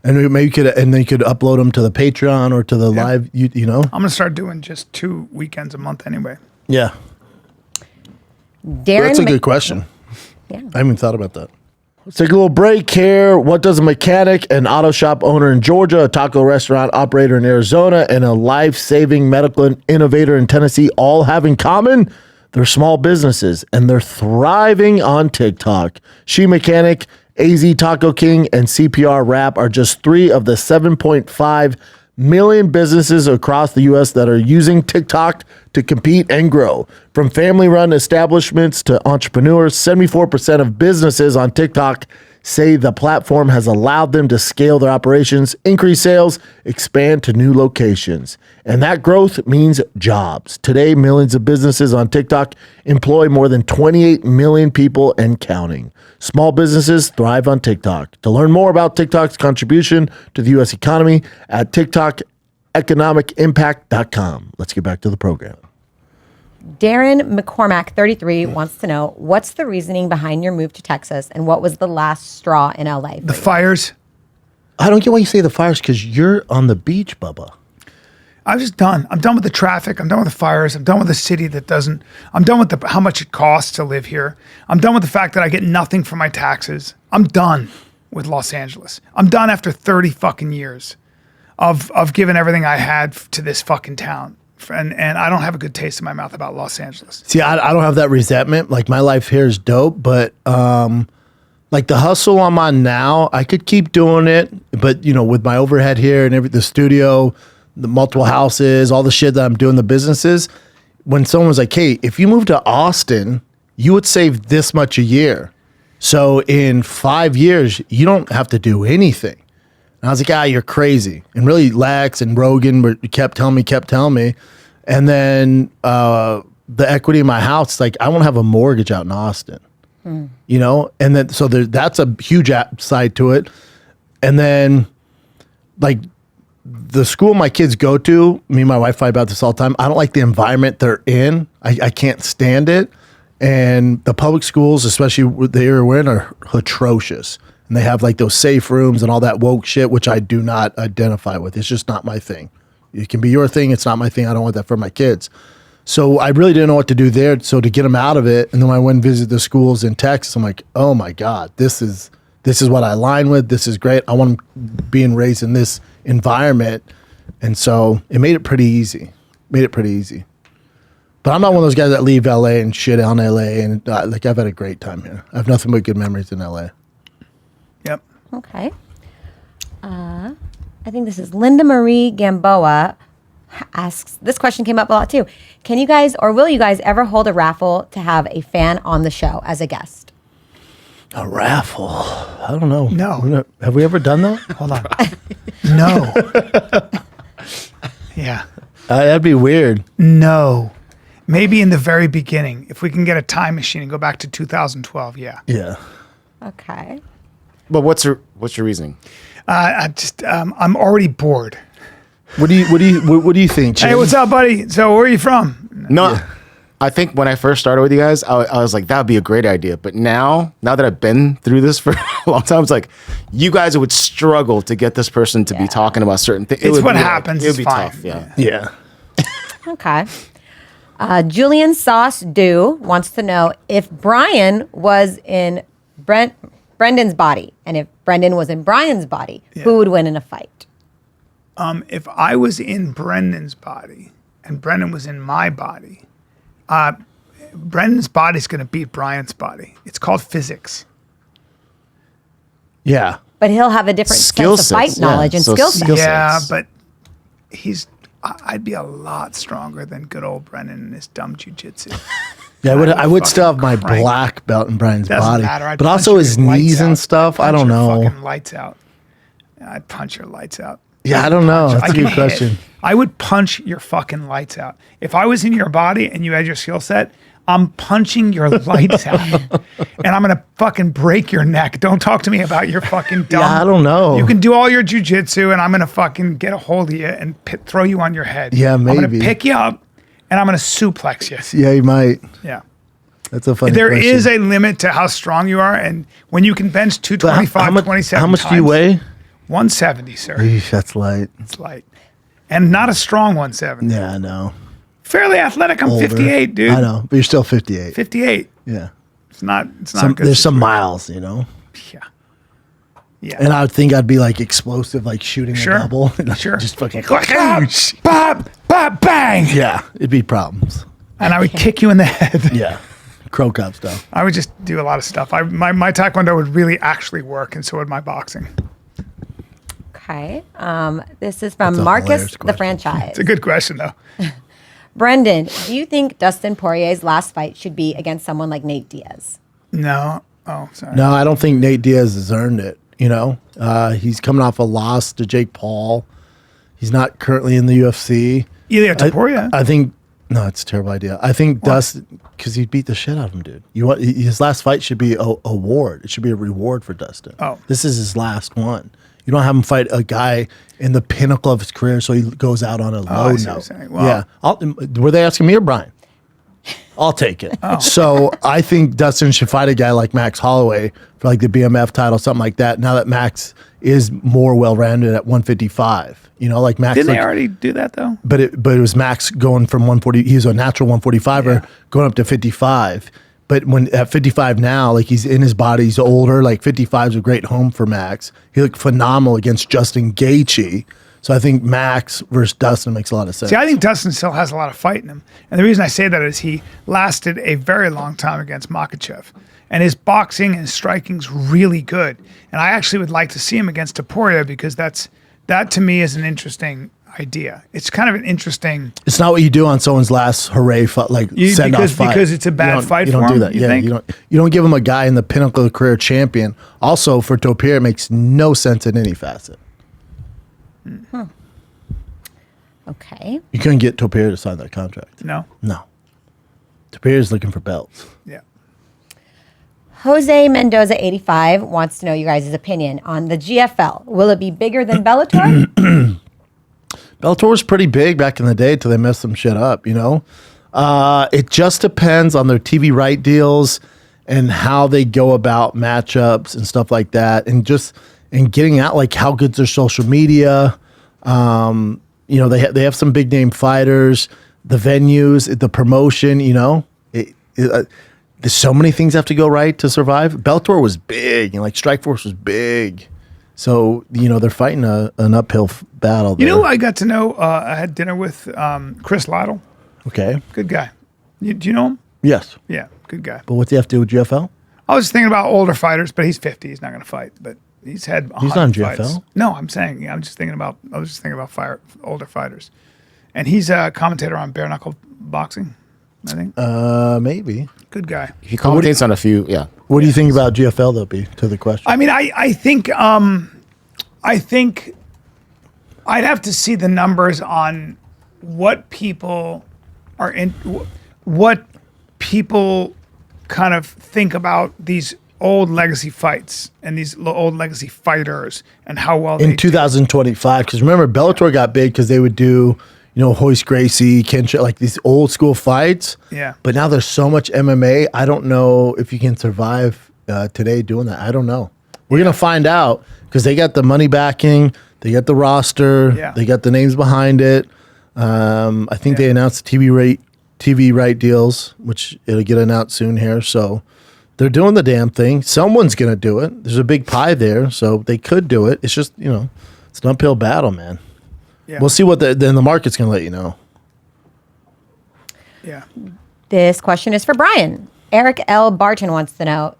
And maybe you could, and then you could upload them to the Patreon or to the live. You know. I'm gonna start doing just 2 weekends a month anyway. Yeah, Darren that's a good question. Yeah. I haven't thought about that. Let's take a little break here. What does a mechanic, an auto shop owner in Georgia, a taco restaurant operator in Arizona, and a life-saving medical innovator in Tennessee all have in common? They're small businesses, and they're thriving on TikTok. She Mechanic, AZ Taco King, and CPR Rap are just 3 of the 7.5 million businesses across the U.S. that are using TikTok to compete and grow. From family-run establishments to entrepreneurs, 74% of businesses on TikTok say the platform has allowed them to scale their operations, increase sales, expand to new locations. And that growth means jobs. Today, millions of businesses on TikTok employ more than 28 million people and counting. Small businesses thrive on TikTok. To learn more about TikTok's contribution to the U.S. economy at TikTokeconomicimpact.com. Let's get back to the program. Darren McCormack, 33, wants to know, what's the reasoning behind your move to Texas, and what was the last straw in LA? The fires. I don't get why you say the fires, because you're on the beach, Bubba. I'm just done. I'm done with the traffic. I'm done with the fires. I'm done with the city that doesn't. I'm done with how much it costs to live here. I'm done with the fact that I get nothing for my taxes. I'm done with Los Angeles. I'm done after 30 fucking years of giving everything I had to this fucking town. And I don't have a good taste in my mouth about Los Angeles. See, I don't have that resentment. Like, my life here is dope, but like the hustle I'm on now, I could keep doing it, but you know, with my overhead here and the studio, the multiple houses, all the shit that I'm doing, the businesses, when someone was like, hey, if you move to Austin, you would save this much a year. So in 5 years, you don't have to do anything. And I was like, you're crazy. And really, Lex and Rogan kept telling me. And then the equity in my house, like, I won't have a mortgage out in Austin, you know? And then, so that's a huge side to it. And then, like, the school my kids go to, me and my wife fight about this all the time. I don't like the environment they're in. I can't stand it. And the public schools, especially what they are in, are atrocious. And they have like those safe rooms and all that woke shit, which I do not identify with. It's just not my thing. It can be your thing. It's not my thing. I don't want that for my kids. So I really didn't know what to do there. So to get them out of it, and then when I went and visited the schools in Texas, I'm like, oh my God, this is what I align with. This is great. I want them being raised in this environment. And so it made it pretty easy. But I'm not one of those guys that leave LA and shit on LA. And like, I've had a great time here. I have nothing but good memories in LA. Yep. Okay. I think this is Linda Marie Gamboa asks, this question came up a lot too. Can you guys, or will you guys ever hold a raffle to have a fan on the show as a guest? A raffle? I don't know. No. Have we ever done that? Hold on. No. Yeah. That'd be weird. No. Maybe in the very beginning, if we can get a time machine and go back to 2012. Yeah. Yeah. Okay. But what's your reasoning? I'm already bored. What do you think, Jim? Hey, what's up, buddy? So where are you from? No, yeah. I think when I first started with you guys, I was like, that would be a great idea. But now that I've been through this for a long time, it's like, you guys would struggle to get this person to be talking about certain things. It's what happens. It would be fine. tough. Yeah. Yeah. Okay. Julian Sauce Do wants to know if Bryan was in Brendan's body, and if Brendan was in Bryan's body, who would win in a fight? If I was in Brendan's body and Brendan was in my body, Brendan's body's going to beat Bryan's body. It's called physics. Yeah. But he'll have a different sense of fight knowledge and skill set. Yeah, but I'd be a lot stronger than good old Brendan and his dumb jiu-jitsu. Yeah, I would still have my black belt in Bryan's body. But also his knees and stuff. I don't know. Fucking lights out. I'd punch your lights out. Yeah, I don't know. That's a good question. I would punch your fucking lights out. If I was in your body and you had your skill set, I'm punching your lights out. And I'm going to fucking break your neck. Don't talk to me about your fucking dumb. Yeah, I don't know. You can do all your jujitsu and I'm going to fucking get a hold of you and throw you on your head. Yeah, maybe. I'm going to pick you up and I'm going to suplex you. Yeah, you might. Yeah. That's a funny There question. is a limit to how strong you are. And when you can bench 225, 27 How much times, do you weigh? 170, sir. Eesh, that's light. It's light. And not a strong 170. Yeah, I know. Fairly athletic. I'm Older. 58, dude. I know, but you're still 58. 58. Yeah. It's not a good There's some situation. miles, you know? Yeah. Yeah. And I would think I'd be like explosive, like shooting Sure. a double. Sure. Just fucking. Bop, bop, bang. Yeah, it'd be problems. And I would kick you in the head. Yeah. Crow cop stuff. I would just do a lot of stuff. My taekwondo would really actually work, and so would my boxing. Okay. This is from That's a Marcus, hilarious the question. franchise. It's a good question, though. Brendan, do you think Dustin Poirier's last fight should be against someone like Nate Diaz? No. Oh, sorry. No, I don't think Nate Diaz has earned it. He's coming off a loss to Jake Paul. He's not currently in the UFC. Ilya Topuria. I think no, it's a terrible idea. I think Dustin, because he beat the shit out of him, dude. His last fight should be a award. It should be a reward for Dustin. Oh. This is his last one. You don't have him fight a guy in the pinnacle of his career, so he goes out on a low I see what you're note. saying. Well- Yeah. Were they asking me or Bryan? I'll take it. So I think Dustin should fight a guy like Max Holloway for like the BMF title, something like that. Now that Max is more well-rounded at 155, like Max. Didn't they already do that, though? But it was Max going from 140. He's a natural 145er going up to 55. But when at 55 now, like he's in his body, he's older. Like 55 is a great home for Max. He looked phenomenal against Justin Gaethje. So I think Max versus Dustin makes a lot of sense. See, I think Dustin still has a lot of fight in him. And the reason I say that is he lasted a very long time against Makhachev. And his boxing and striking's really good. And I actually would like to see him against Topuria because that to me is an interesting idea. It's kind of an interesting. It's not what you do on someone's last hooray fight, like send off fight. Because it's a bad fight You for don't do him, that. you Yeah, think? you don't give him a guy in the pinnacle of career champion. Also, for Topuria, it makes no sense in any facet. Okay. You couldn't get Topuria to sign that contract. No. No. Topuria's looking for belts. Yeah. Jose Mendoza 85 wants to know you guys' opinion on the GFL. Will it be bigger than Bellator? Bellator was pretty big back in the day till they messed some shit up, It just depends on their TV right deals and how they go about matchups and stuff like that. And getting out, like how good's their social media. They have some big name fighters, the venues, the promotion, there's so many things have to go right to survive. Bellator was big, and like Strikeforce was big. So, they're fighting an uphill battle there. I got to know, I had dinner with Chris Lytle. Okay. Good guy. Do you know him? Yes. Yeah, good guy. But what's he have to do with GFL? I was thinking about older fighters, but he's 50. He's not going to fight. But he's had. He's not in 100 fights. GFL? No, I'm saying. I was just thinking about older fighters, and he's a commentator on bare knuckle boxing. I think. Maybe. Good guy. He commentates on a few. Yeah. What do you think about GFL, though, B, to the question? I mean, I think I'd have to see the numbers on what people are in, what people kind of think about these old legacy fights and these old legacy fighters and how well In 2025, because remember, Bellator got big because they would do, Hoist Gracie, Kensha, like these old school fights. Yeah. But now there's so much MMA. I don't know if you can survive today doing that. I don't know. We're going to find out because they got the money backing, they got the roster, they got the names behind it. I think they announced the TV right deals, which it'll get announced soon here. So they're doing the damn thing. Someone's going to do it. There's a big pie there, so they could do it. It's just, it's an uphill battle, man. Yeah. We'll see what then the market's going to let you know. Yeah. This question is for Bryan. Eric L. Barton wants to know,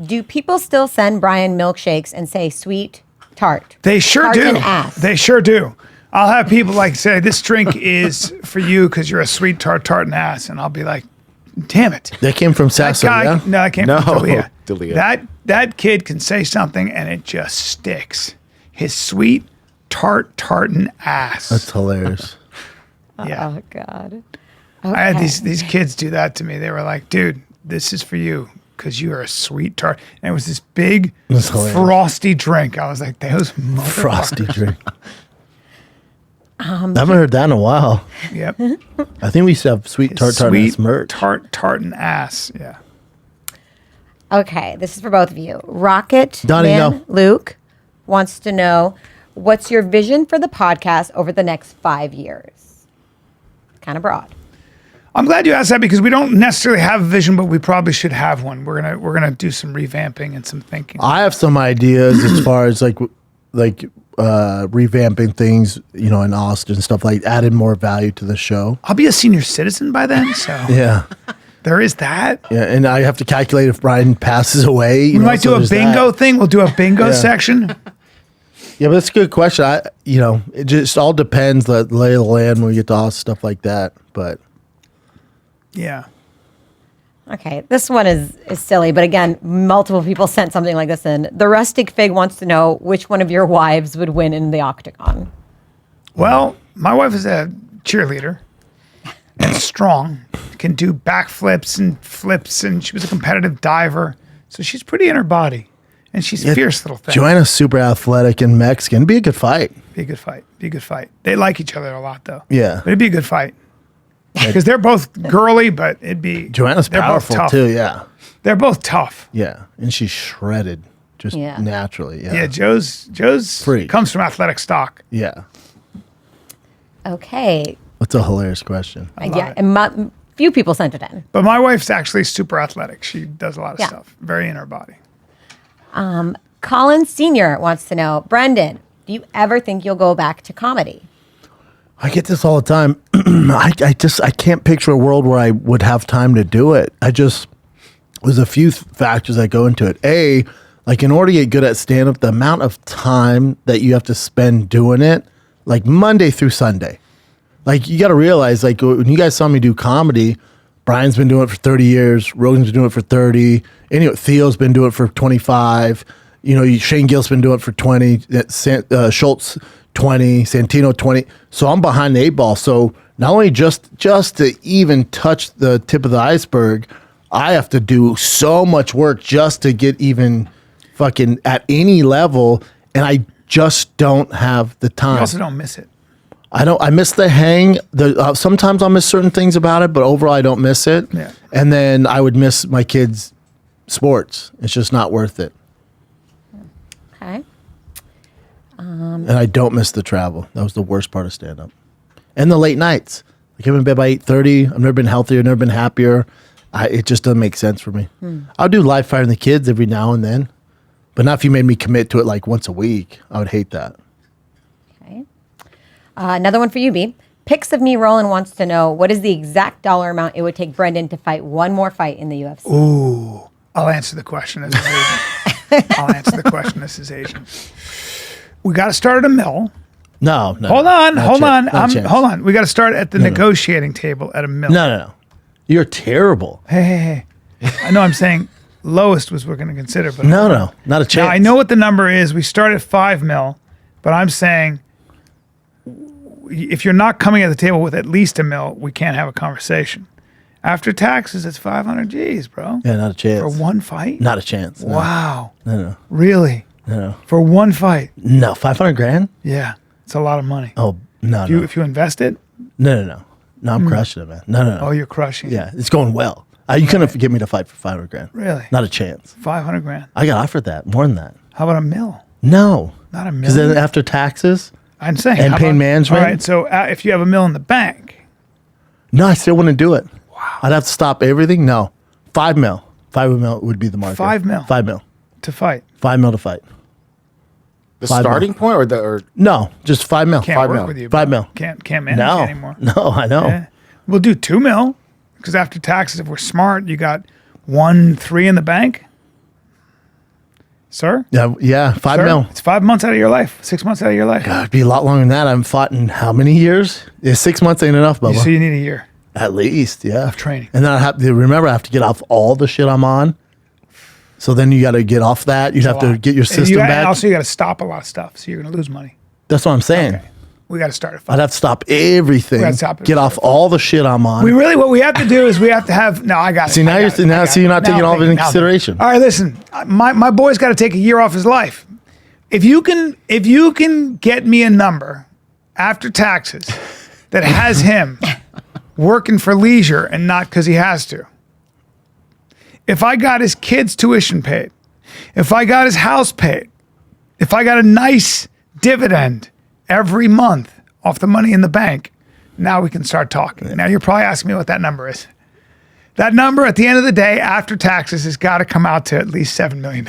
do people still send Bryan milkshakes and say sweet tart? They sure Tartin do. ass. They sure do. I'll have people like say, this drink is for you because you're a sweet tartin ass. And I'll be like, damn it. That came from Sasso, yeah? No, I came from Dalia. Dalia. That kid can say something and it just sticks. His sweet tartin ass. That's hilarious. Yeah. Oh, God. I had Okay. these kids do that to me. They were like, dude, this is for you because you are a sweet tart. And it was this big That's hilarious. frosty drink. I was like, those Frosty motherfuckers. drink. I haven't heard that in a while. Yep. I think we used to have sweet tartar Sweet merch. tartin ass. Yeah. Okay, this is for both of you. Rocket Donnie, Man no. Luke wants to know, what's your vision for the podcast over the next 5 years? Kind of broad. I'm glad you asked that because we don't necessarily have a vision, but we probably should have one. We're gonna do some revamping and some thinking. I have some ideas as far as like revamping things, in Austin, stuff like adding more value to the show. I'll be a senior citizen by then, so Yeah. there is that. Yeah, and I have to calculate if Bryan passes away. We might do a bingo thing. We'll do a bingo section. Yeah, but that's a good question. It just all depends the lay of the land when we get to all stuff like that. But Yeah. Okay, this one is silly, but again, multiple people sent something like this in. The Rustic Fig wants to know which one of your wives would win in the octagon. Well, my wife is a cheerleader and strong, can do backflips and flips, and she was a competitive diver. So she's pretty in her body, and she's a fierce little thing. Joanna's super athletic and Mexican. Be a good fight. Be a good fight. Be a good fight. They like each other a lot, though. Yeah. But it'd be a good fight. Because they're both girly, but it'd be... Joanna's they're powerful both tough. too. Yeah. They're both tough. Yeah. And she's shredded just naturally. Yeah. Yeah, Joe's Freak. comes from athletic stock. Yeah. Okay. That's a hilarious question. Yeah, and few people sent it in. But my wife's actually super athletic. She does a lot of Yeah. stuff. Very in her body. Callen Sr. wants to know, Brendan, do you ever think you'll go back to comedy? I get this all the time. I can't picture a world where I would have time to do it. There's a few factors that go into it. A, like in order to get good at stand-up, the amount of time that you have to spend doing it, like Monday through Sunday. Like you got to realize, like when you guys saw me do comedy, Bryan's been doing it for 30 years. Rogan's been doing it for 30. Anyway, Theo's been doing it for 25. Shane Gill's been doing it for 20. Schultz 20, Santino 20. So I'm behind the 8 ball. So not only just to even touch the tip of the iceberg, I have to do so much work just to get even fucking at any level, and I just don't have the time. You also don't miss it. I miss the hang. Sometimes I'll miss certain things about it, but overall I don't miss it. Yeah. And then I would miss my kids' sports. It's just not worth it. Okay. And I don't miss the travel. That was the worst part of stand-up. And the late nights. I came in bed by 8:30. I've never been healthier, never been happier. It just doesn't make sense for me. I'll do live firing the kids every now and then, but not if you made me commit to it like once a week. I would hate that. Okay. Another one for you, B. Pics of Me Roland wants to know, what is the exact dollar amount it would take Brendan to fight one more fight in the UFC? Ooh. I'll answer the question as his agent. We got to start at $1 million. No. Hold on. Hold on. We got to start at the negotiating table at $1 million. No. You're terrible. Hey. I know I'm saying lowest was we're going to consider, but No, not a chance. Now, I know what the number is. We start at $5 million, but I'm saying if you're not coming at the table with at least $1 million, we can't have a conversation. After taxes, it's 500 G's, bro. Yeah, not a chance. For one fight? Not a chance. No. Wow. No. Really? No. For one fight? No, 500 grand? Yeah. It's a lot of money. Oh, no. If you invest it? No. No, I'm crushing it, man. No. Oh, you're crushing it. Yeah, it's going well. You couldn't get me to fight for 500 grand. Really? Not a chance. 500 grand. I got offered that, more than that. How about $1 million? No. Not $1 million? Because then after taxes I'm saying. and how pain about- management. All right, so if you have $1 million in the bank. No, I still wouldn't do it. Wow. I'd have to stop everything. No. 5 mil. 5 mil would be the market. 5 mil? 5 mil. To fight. 5 mil to fight. The 5 starting mil. point or No, just 5 mil. Can't 5 work mil. with you. 5 mil. Can't manage No. anymore. No, I know. Yeah. We'll do $2 million because after taxes, if we're smart, you got 3 in the bank. Sir? Yeah, 5 Sir? mil. It's 5 months out of your life, 6 months out of your life. God, it'd be a lot longer than that. I haven't fought in how many years? Yeah, 6 months ain't enough, Bubba. So you need a year. At least, yeah. Of training. And then I have to get off all the shit I'm on. So then you got to get off that. You'd have to get your system And back. also, you got to stop a lot of stuff, so you're going to lose money. That's what I'm saying. Okay. We got to start at 5. I'd have to stop everything. We gotta stop it. Get off all the shit I'm on. What we have to do is we have to have. No, I got it. See, now I you're got it. I got you're it. not Now taking I'm all of it thinking, into now I'm consideration. thinking. All right, listen. My boy's got to take a year off his life. If you can get me a number after taxes that has him working for leisure and not because he has to. If I got his kids' tuition paid, if I got his house paid, if I got a nice dividend every month off the money in the bank, now we can start talking. Now you're probably asking me what that number is. That number at the end of the day, after taxes, has got to come out to at least $7 million.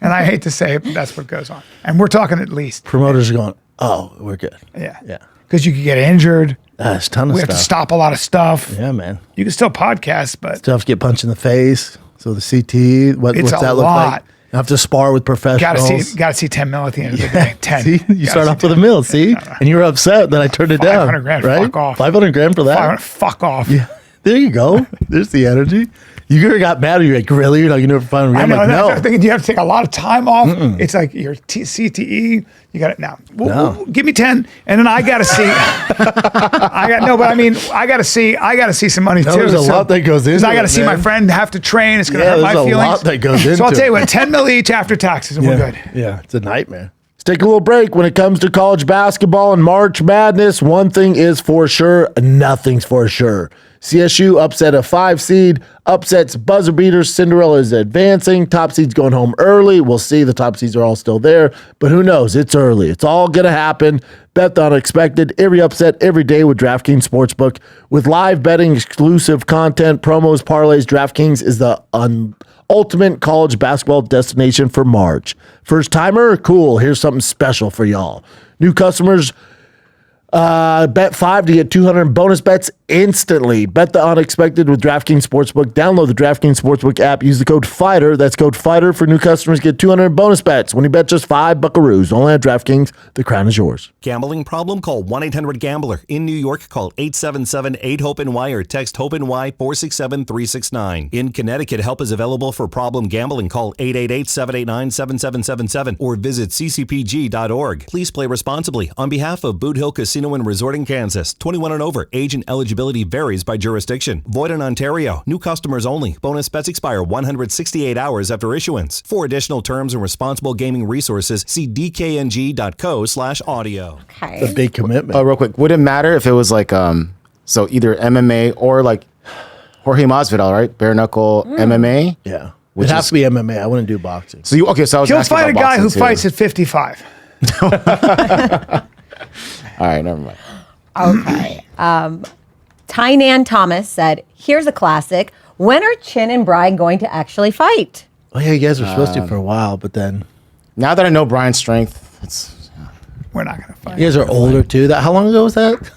And I hate to say it, but that's what goes on. And we're talking at least. Promoters are going, oh, we're good. Yeah. Yeah. Because you could get injured. There's a ton of We stuff. have to stop a lot of stuff. Yeah, man. You can still podcast, but Stuff get punched in the face. So the CT, what's it's that a look lot. like? I have to spar with professionals. Gotta see 10 mil at the end of the day. 10. See, you start off with a meal, see? And you were upset that I turned it down. 500 grand, right? fuck off. 500 grand for that? Fuck off. Yeah. There you go. There's the energy. You could have got mad. You're like, really? You're not going to do it for 500 grand? I know, I'm like, I'm thinking you have to take a lot of time off. It's like your CTE. You got it now. Give me 10, and then I got to see. I got to see some money too. There's a lot that goes into it. I got to see my friend have to train. It's going to hurt my feelings. There's a lot that goes into it. So I'll tell you what, 10 mil each after taxes, and we're good. Yeah, it's a nightmare. Let's take a little break. When it comes to college basketball and March Madness, one thing is for sure, nothing's for sure. CSU upset a 5 seed, upsets buzzer beaters. Cinderella is advancing. Top seed's going home early. We'll see. The top seeds are all still there, but who knows? It's early. It's all going to happen. Bet the unexpected. Every upset, every day with DraftKings Sportsbook. With live betting, exclusive content, promos, parlays, DraftKings is the ultimate college basketball destination for March. First timer? Cool. Here's something special for y'all. New customers, bet 5 to get 200 bonus bets instantly. Bet the unexpected with DraftKings Sportsbook. Download the DraftKings Sportsbook app. Use the code FIGHTER. That's code FIGHTER for new customers. Get 200 bonus bets when you bet just $5 buckaroos. Only at DraftKings. The crown is yours. Gambling problem? Call 1-800-GAMBLER. In New York, call 877-8-HOPE-NY or text HOPE-NY 467-369. In Connecticut, help is available for problem gambling. Call 888-789-7777 or visit ccpg.org. Please play responsibly. On behalf of Boot Hill Casino and Resort in Kansas, 21 and over. Age and eligibility varies by jurisdiction. Void in Ontario. New customers only. Bonus bets expire 168 hours after issuance. For additional terms and responsible gaming resources, see dkng.co/audio. Okay. It's a big commitment. Oh, real quick. Would it matter if it was like, so either MMA or like Jorge Masvidal, right? Bare knuckle MMA? Yeah. Which It has is- to be MMA. I wouldn't do boxing. So I was He'll asking fight a about guy who boxing, too. fights at 55. All right, never mind. Okay. Tynan Thomas said, here's a classic. When are Chin and Bryan going to actually fight? Oh, yeah, you guys were supposed to for a while, but then Now that I know Bryan's strength, it's We're not going to fight. you guys are older too. How long ago was that?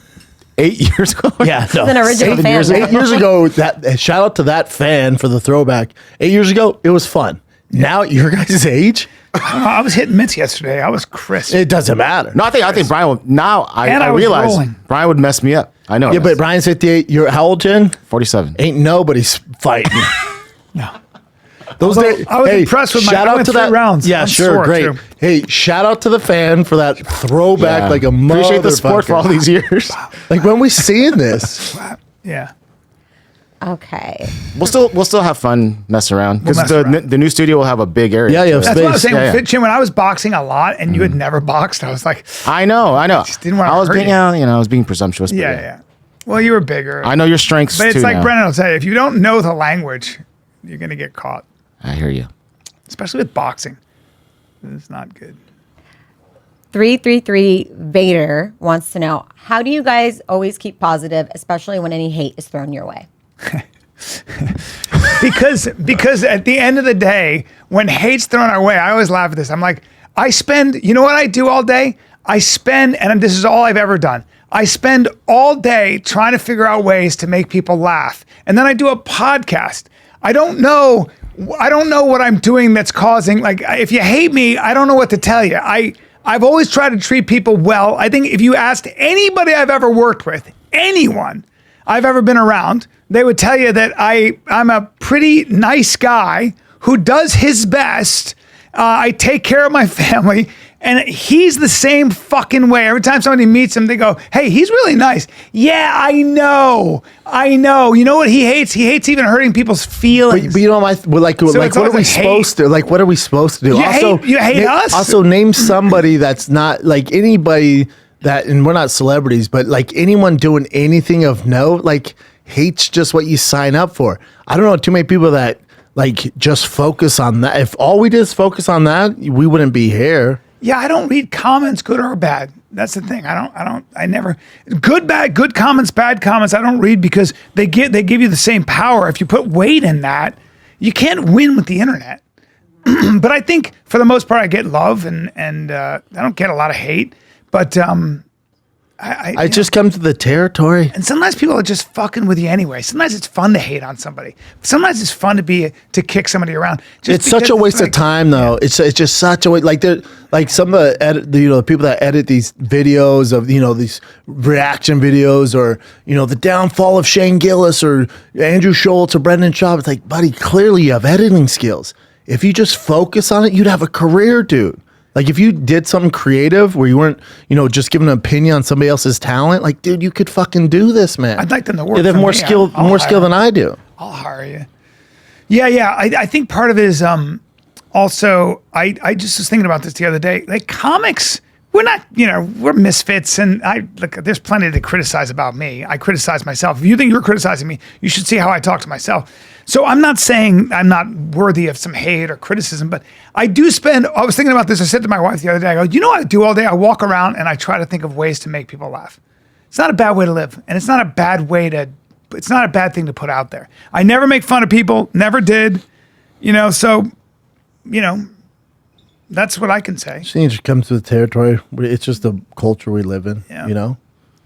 8 years ago. Yeah, no. an original 7 fan, years, though. 8 years ago, shout out to that fan for the throwback. 8 years ago, it was fun. Now, your guys' age, I was hitting mitts yesterday. I was crisp. it doesn't matter. No, I think Bryan would. Now And I I was realize rolling. Bryan would mess me up. I know. Yeah, but Bryan's 58. You're how old, Jen? 47. Ain't nobody's fighting. No. Those Although days, I was impressed with shout I out went to 3 that rounds. Yeah, I'm sure, sore, great. too. Hey, shout out to the fan for that throwback, Yeah. like a Appreciate the support for all motherfucker. these years. Like when we seeing this, Yeah. Okay. We'll still have fun messing around because mess the around. new studio will have a big area. Yeah, yeah. That's what I was Space. saying. Yeah, yeah. Chin, when I was boxing a lot and you had never boxed, I was like, I know. just didn't wanna I was hurt being, you. I was being presumptuous. But yeah. Well, you were bigger. I know your strengths But it's too. like now. Brennan will tell you, if you don't know the language, you're going to get caught, I hear you. especially with boxing. It's not good. 333 Vader wants to know, how do you guys always keep positive, especially when any hate is thrown your way? Because at the end of the day, when hate's thrown our way, I always laugh at this. I'm like, you know what I do all day? And this is all I've ever done. I spend all day trying to figure out ways to make people laugh. And then I do a podcast. I don't know what I'm doing that's causing, like, if you hate me, I don't know what to tell you. I've always tried to treat people well. I think if you asked anybody I've ever worked with, anyone I've ever been around, they would tell you that I'm a pretty nice guy who does his best. I take care of my family, and he's the same fucking way. Every time somebody meets him, they go, "Hey, he's really nice." Yeah, I know. You know what he hates? He hates even hurting people's feelings. but you know, like it's what are always we a hate. supposed to? Like, what are we supposed to do? You hate us? Also, name somebody that's not like anybody that, and we're not celebrities, but like anyone doing anything of note, like hate's just what you sign up for. I don't know too many people that like just focus on that. If all we did is focus on that, we wouldn't be here. Yeah, I don't read comments, good or bad. That's the thing. I never good comments, bad comments. I don't read because they give you the same power. If you put weight in that, you can't win with the internet. But I think for the most part, I get love and I don't get a lot of hate. But I just come to the territory. And sometimes people are just fucking with you anyway. Sometimes it's fun to hate on somebody. Sometimes it's fun to kick somebody around. It's such a waste of time, though. It's just such a waste. Like some of the people that edit these videos of these reaction videos, or the downfall of Shane Gillis or Andrew Schultz or Brendan Schaub. It's like, buddy, clearly you have editing skills. If you just focus on it, you'd have a career, dude. Like if you did something creative where you weren't, just giving an opinion on somebody else's talent, like, dude, you could fucking do this, man. I'd like them to work. They have for more me. skill, I'll more hire skill them. than I do. I'll hire you. Yeah. I think part of it is also I just was thinking about this the other day. Like comics, we're not, we're misfits, and look, there's plenty to criticize about me. I criticize myself. If you think you're criticizing me, you should see how I talk to myself. So I'm not saying I'm not worthy of some hate or criticism, but I do I was thinking about this. I said to my wife the other day, I go, you know what I do all day? I walk around and I try to think of ways to make people laugh. It's not a bad way to live, and it's not a bad thing to put out there. I never make fun of people, never did, so, that's what I can say. I think it just comes to the territory. It's just the culture we live in, Yeah.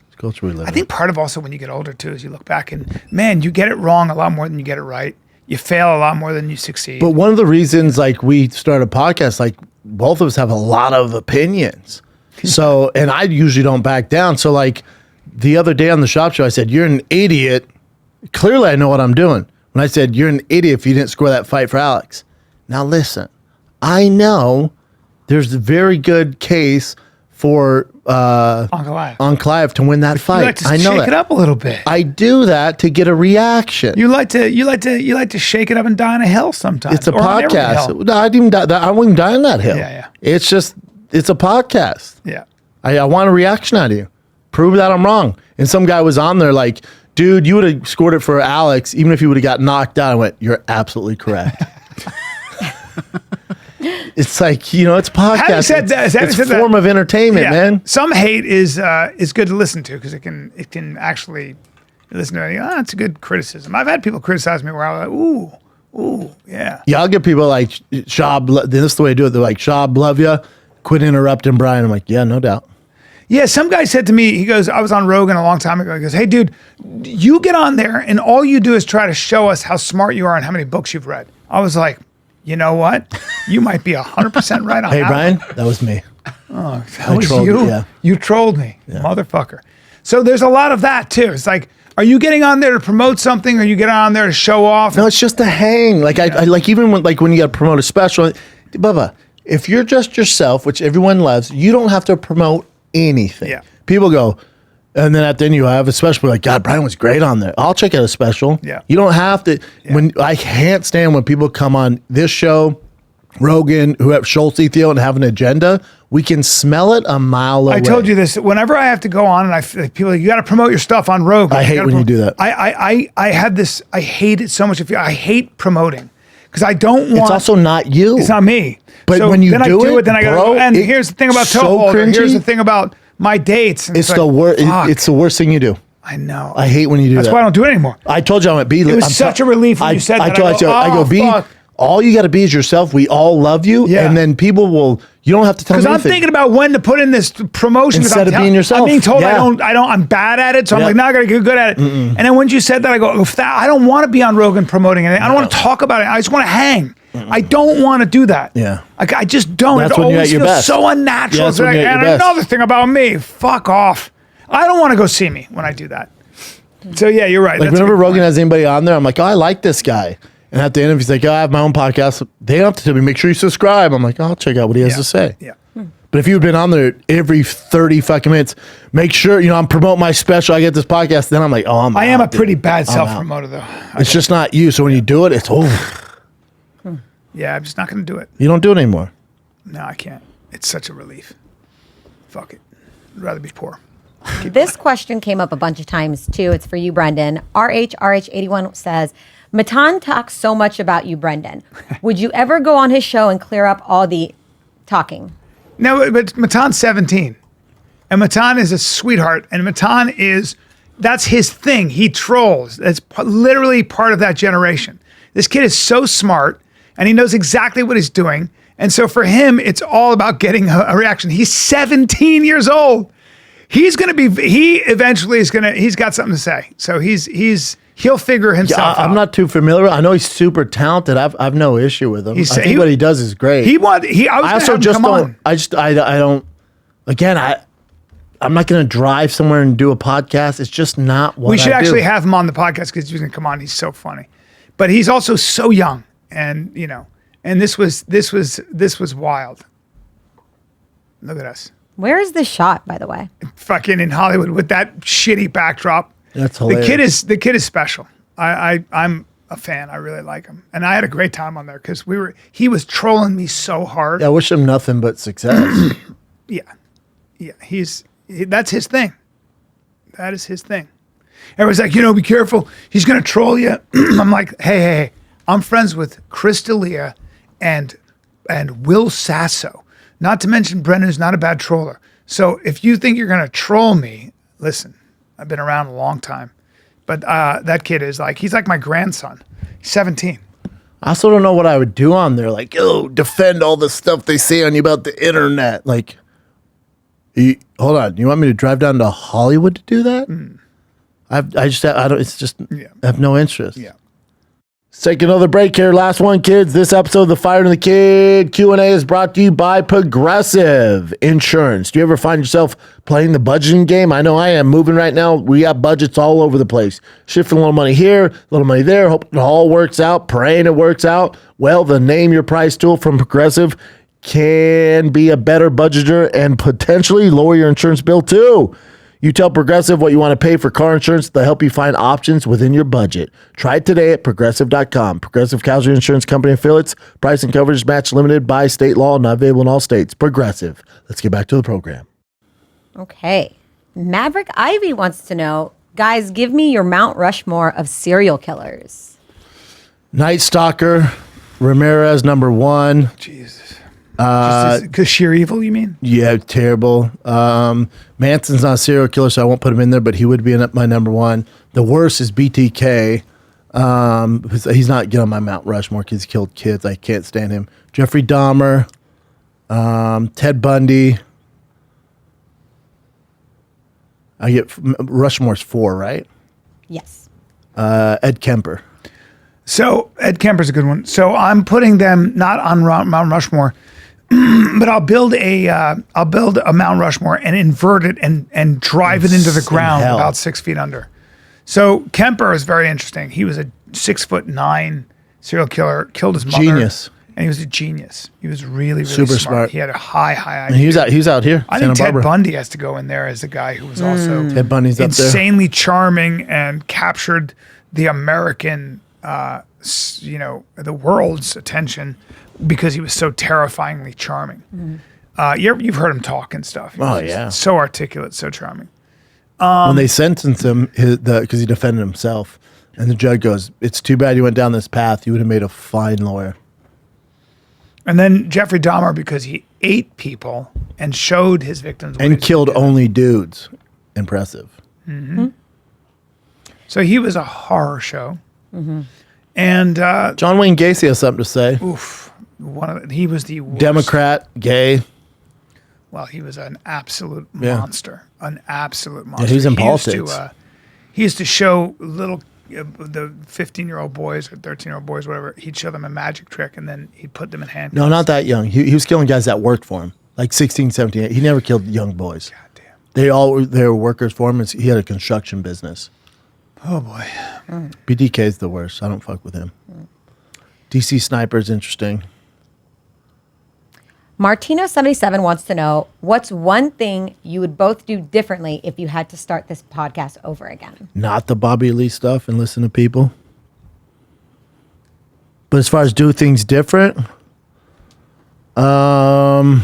It's culture we live in. I think part of also when you get older too is you look back and, man, you get it wrong a lot more than you get it right. You fail a lot more than you succeed. But one of the reasons, like, we started a podcast, like, both of us have a lot of opinions. So, and I usually don't back down. So, like, the other day on the Shop Show, I said, you're an idiot. Clearly, I know what I'm doing. When I said, you're an idiot if you didn't score that fight for Alex. Now, listen, I know there's a very good case for Ankalaev to win that fight. You like to I know shake that. it up a little bit. I do that to get a reaction. You like to shake it up and die on a hill sometimes. It's a or on every podcast. hill. No, I didn't die. I wouldn't die on that hill. Yeah. It's a podcast. Yeah. I want a reaction out of you. Prove that I'm wrong. And some guy was on there like, dude, you would have scored it for Alex even if you would have got knocked out. I went, you're absolutely correct. It's like, it's podcast. Having said that, it's a form of entertainment, man. Some hate is good to listen to because it can actually listen to it. It's a good criticism. I've had people criticize me where I was like, ooh, yeah. Yeah, I'll give people like, Schaub, this is the way to do it. They're like, Schaub, love you. Quit interrupting Bryan. I'm like, yeah, no doubt. Yeah, some guy said to me, he goes, I was on Rogan a long time ago. He goes, hey, dude, you get on there and all you do is try to show us how smart you are and how many books you've read. I was like, you know what? You might be 100% right on Hey, that Bryan, one. that was me. Oh, that was trolled you? you, yeah. You trolled me, motherfucker. So there's a lot of that too. It's like, are you getting on there to promote something or are you getting on there to show off? No, it's just a hang. Like I like even when you got to promote a special, Bubba, if you're just yourself, which everyone loves, you don't have to promote anything. Yeah. People go, and then at the end you have a special like, God, Bryan was great on there. I'll check out a special. Yeah. You don't have to. When I can't stand when people come on this show, Rogan, who have Schultz, Theo, and have an agenda. We can smell it a mile away. I told you this. Whenever I have to go on and people are like, you got to promote your stuff on Rogan. I hate when you do that. I had this. I hate it so much. I hate promoting because I don't want. It's also not you. It's not me. But so when you then do I do it, it, then I bro, go. And here's the thing about so toe holder. Here's cringy. the thing about my dates. And It's like, the worst. fuck. It's the worst thing you do. I know. I hate when you do That's that. why I don't do it anymore. I told you I went, B. It was such a relief when you said that. I go, B. Fuck. All you got to be is yourself. We all love you, Yeah. and then people will. You don't have to tell me Because I'm anything. thinking about when to put in this promotion. 'cause Instead I'm of being yourself. I'm being told Yeah. I'm bad at it. So I'm Yeah. like, now I got to get good at it. And then when you said that, I go, I don't want to be on Rogan promoting it. I don't want to talk about it. I just want to hang. I don't want to do that. Yeah. Like, I just don't. That's it when you're always at your feels best. so unnatural. Yeah, It's that's when like, you're at and your best. another thing about me, fuck off. I don't want to go see me when I do that. So yeah, you're right. Like That's a whenever good Rogan point. has anybody on there, I'm like, oh, I like this guy. And at the end, if he's like, oh, I have my own podcast, they don't have to tell me, make sure you subscribe. I'm like, oh, I'll check out what he has Yeah. to say. Yeah. But if you've been on there every 30 fucking minutes, make sure, I'm promoting my special. I get this podcast. Then I'm like, oh, I am out, a pretty dude. bad I'm self out. promoter though. It's just not you. So when you do it, it's over. Yeah, I'm just not going to do it. You don't do it anymore. No, I can't. It's such a relief. Fuck it. I'd rather be poor. This question came up a bunch of times too. It's for you, Brendan. RH81 says, Matan talks so much about you, Brendan. Would you ever go on his show and clear up all the talking? No, but Matan's 17. And Matan is a sweetheart. And that's his thing. He trolls. That's literally part of that generation. This kid is so smart and he knows exactly what he's doing. And so for him, it's all about getting a reaction. He's 17 years old. He's going to be. He eventually is going to. He's got something to say. So he'll figure himself out. I'm not too familiar. I know he's super talented. I've no issue with him. I think what he does is great. I also just don't. I don't. Again, I'm not going to drive somewhere and do a podcast. It's just not what we should I actually do. have him on the podcast because he's going to come on. He's so funny, but he's also so young, and and this was wild. Look at us. Where is this shot, by the way? Fucking in Hollywood with that shitty backdrop. That's hilarious. The kid is special. I'm a fan. I really like him, and I had a great time on there because he was trolling me so hard. I wish him nothing but success. Yeah. That's his thing. That is his thing. Everyone's like, be careful. He's gonna troll you. I'm like, hey, I'm friends with Chris D'Elia and Will Sasso. Not to mention Brendan's not a bad troller. So if you think you're gonna troll me, listen, I've been around a long time. But that kid is he's like my grandson. He's 17. I also don't know what I would do on there. Like, defend all the stuff they say on you about the internet. Like, hold on. You want me to drive down to Hollywood to do that? I don't. It's just I have no interest. Yeah. Let's take another break here. Last one, kids. This episode of the Fire and the Kid Q&A is brought to you by Progressive Insurance. Do you ever find yourself playing the budgeting game? I know I am. Moving right now, we got budgets all over the place. Shifting a little money here, a little money there. Hope it all works out. Praying it works out. Well, the Name Your Price tool from Progressive can be a better budgeter and potentially lower your insurance bill too. You tell Progressive what you want to pay for car insurance. They'll help you find options within your budget. Try it today at Progressive.com. Progressive Casualty Insurance Company affiliates. Price and coverage match limited by state law. Not available in all states. Progressive. Let's get back to the program. Okay. Maverick Ivy wants to know, guys, give me your Mount Rushmore of serial killers. Night Stalker, Ramirez, number 1. Jesus. Because sheer evil, you mean? Yeah, terrible. Manson's not a serial killer, so I won't put him in there, but he would be in my number 1. The worst is BTK. He's not getting on my Mount Rushmore because he killed kids. I can't stand him. Jeffrey Dahmer, Ted Bundy. I get Rushmore's 4, right? Yes. Ed Kemper. So Ed Kemper's a good one. So I'm putting them not on Mount Rushmore, but I'll build a Mount Rushmore and invert it and drive it into the ground about 6 feet under. So Kemper is very interesting. He was a 6'9" serial killer, killed his mother. Genius. And he was a genius. He was really, really Super smart. He had a high IQ. And he was out here. I think Ted Bundy has to go in there as a guy who was also Ted Bundy's up there. insanely charming and captured the American, the world's attention because he was so terrifyingly charming. You've heard him talk and stuff. He's so articulate, so charming. When they sentenced him, because he defended himself, and the judge goes, "It's too bad you went down this path. You would have made a fine lawyer." And then Jeffrey Dahmer, because he ate people and showed his victims. And killed only dudes. Impressive. Mm-hmm. So he was a horror show. Mm-hmm. And John Wayne Gacy has something to say. Oof. He was the worst. Democrat, gay. Well, he was an absolute monster. An absolute monster. Yeah, he's in politics. He used to show the 15-year-old boys or 13-year-old boys, whatever, he'd show them a magic trick and then he'd put them in handcuffs. No, not that young. He was killing guys that worked for him, like 16, 17. He never killed young boys. God damn. They were workers for him. He had a construction business. Oh, boy. BDK is the worst. I don't fuck with him. DC Sniper's interesting. Martino77 wants to know, what's one thing you would both do differently if you had to start this podcast over again? Not the Bobby Lee stuff and listen to people. But as far as do things different, I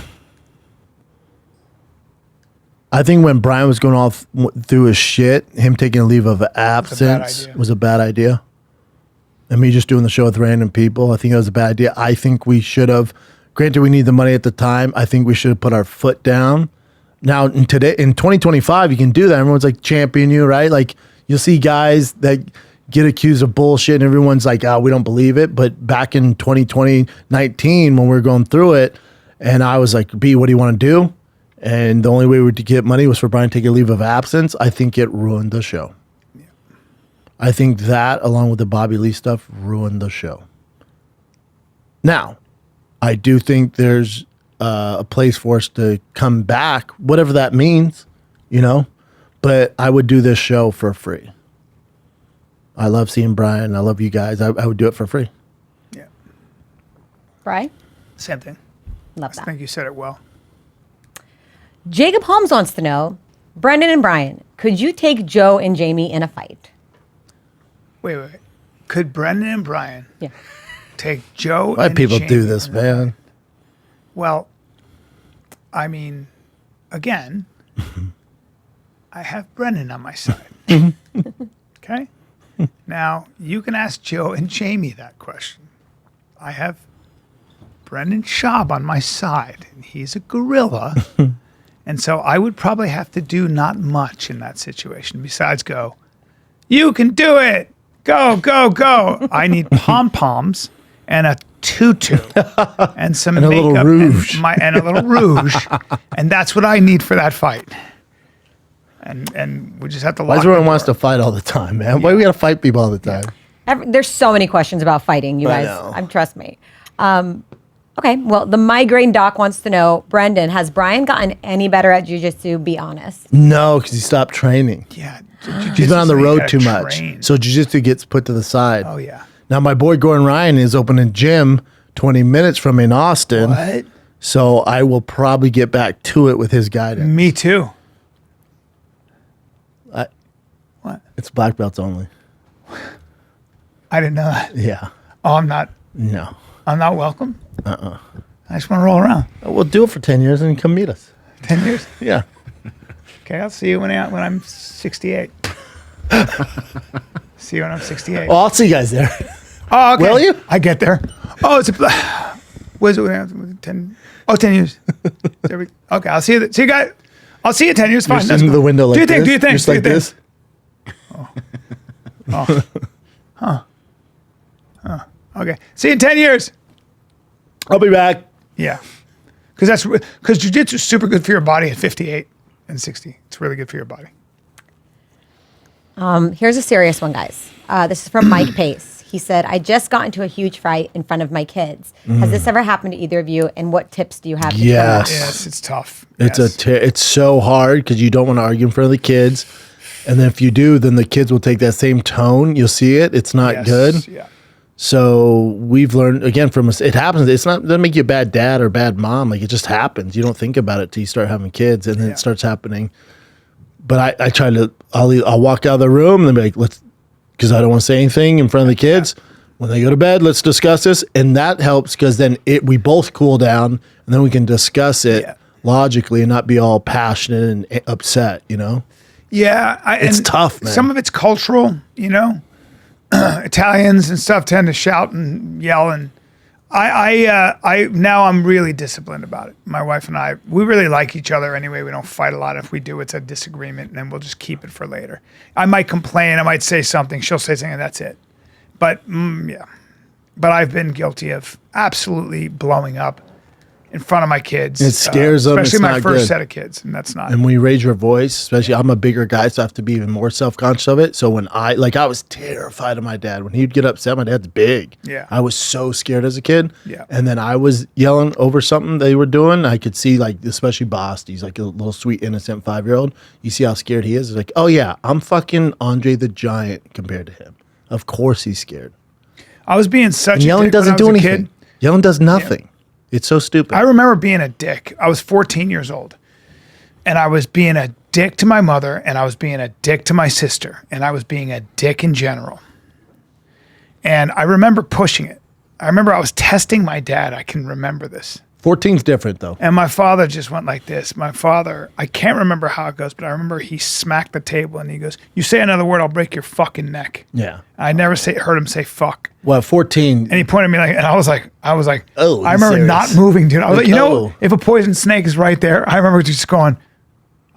think when Bryan was going off through his shit, him taking a leave of absence was a bad idea. And me just doing the show with random people, I think that was a bad idea. I think we should have, granted we need the money at the time, I think we should have put our foot down. Now, in 2025, you can do that. Everyone's like champion you, right? Like you'll see guys that get accused of bullshit and everyone's like, we don't believe it. But back in 2019, when we were going through it, and I was like, B, what do you want to do? and the only way we would get money was for Bryan to take a leave of absence, I think it ruined the show. Yeah. I think that, along with the Bobby Lee stuff, ruined the show. Now, I do think there's a place for us to come back, whatever that means, but I would do this show for free. I love seeing Bryan. I love you guys. I would do it for free. Yeah. Bryan? Same thing. Love I that. think you said it well. Jacob Holmes wants to know, Brendan and Bryan, could you take Joe and Jamie in a fight? Wait. Could Brendan and Bryan Yeah. take Joe Why and people Jamie do this, in a man? fight? Well, I mean, again, I have Brendan on my side. Okay? Now, you can ask Joe and Jamie that question. I have Brendan Schaub on my side, and he's a gorilla. And so I would probably have to do not much in that situation besides go, you can do it. Go, go, go. I need pom-poms and a tutu and some And a makeup little rouge. and a little rouge. And that's what I need for that fight. And we just have to Why lock everyone the wants to door. fight all the time, man? Why we gotta fight people all the time? There's so many questions about fighting, you I guys. know. Trust me. Okay, well, the migraine doc wants to know, Brendan, has Bryan gotten any better at jiu-jitsu? Be honest. No, because he stopped training. Yeah. He's been on the road too much. So jiu-jitsu gets put to the side. Oh, yeah. Now my boy Gordon Ryan is opening a gym 20 minutes from me in Austin. What? So I will probably get back to it with his guidance. Me too. What? It's black belts only. I didn't know that. Yeah. Oh, I'm not No. welcome? I just want to roll around. We'll do it for 10 years and come meet us. 10 years? Yeah. Okay, I'll see you when I'm 68. See you when I'm 68. Well, I'll see you guys there. Oh, okay. Will you? I get there. Oh, it's a. What is it? 10. Oh, 10 years. Okay, I'll see you. See you guys. I'll see you in 10 years. Fine. You're that's sitting in cool. the window like do you this. think? Do you think? Just do you like think? this. Okay. See you in 10 years. I'll be back. Yeah. Because jiu-jitsu is super good for your body at 58 and 60. It's really good for your body. Here's a serious one, guys. This is from Mike Pace. He said, I just got into a huge fight in front of my kids. Has this ever happened to either of you? And what tips do you have? To Yes. Yes, it's tough. It's Yes. it's so hard because you don't want to argue in front of the kids. And then if you do, then the kids will take that same tone. You'll see it. It's not Yes, good. Yeah. So we've learned again from us. It happens. It doesn't make you a bad dad or bad mom. Like it just happens. You don't think about it till you start having kids, and then Yeah. it starts happening. But I try to. I'll walk out of the room and then be like, let's, because I don't want to say anything in front of the kids. When they go to bed, let's discuss this, and that helps because then we both cool down, and then we can discuss it Yeah. logically and not be all passionate and upset. Yeah. It's and tough, man. Some of it's cultural, Italians and stuff tend to shout and yell, and I now I'm really disciplined about it. My wife and I, we really like each other anyway. We don't fight a lot. If we do, it's a disagreement, and then we'll just keep it for later. I might complain. I might say something. She'll say something, and that's it. But yeah. But I've been guilty of absolutely blowing up in front of my kids. It scares them. Especially It's my not first good. set of kids, and that's not. And when you raise your voice, especially I'm a bigger guy, so I have to be even more self-conscious of it. So when I was terrified of my dad. When he'd get upset, my dad's big. Yeah. I was so scared as a kid. Yeah. And then I was yelling over something they were doing. I could see, like, especially Bost, he's like a little sweet, innocent 5-year-old. You see how scared he is. It's like, oh yeah, I'm fucking Andre the Giant compared to him. Of course he's scared. I was being such And a yelling dick when I doesn't do was a anything. kid. Yelling does nothing. It's so stupid. I remember being a dick. I was 14 years old, and I was being a dick to my mother, and I was being a dick to my sister, and I was being a dick in general. And I remember pushing it. I remember I was testing my dad. I can remember this. 14's different though. And my father just went like this. My father, I can't remember how it goes, but I remember he smacked the table and he goes, "You say another word, I'll break your fucking neck." Yeah. I never heard him say fuck. Well, 14. And he pointed at me like, and I was like, Oh, I remember serious. not moving, dude. I was like, Like, oh. if a poison snake is right there, I remember just going,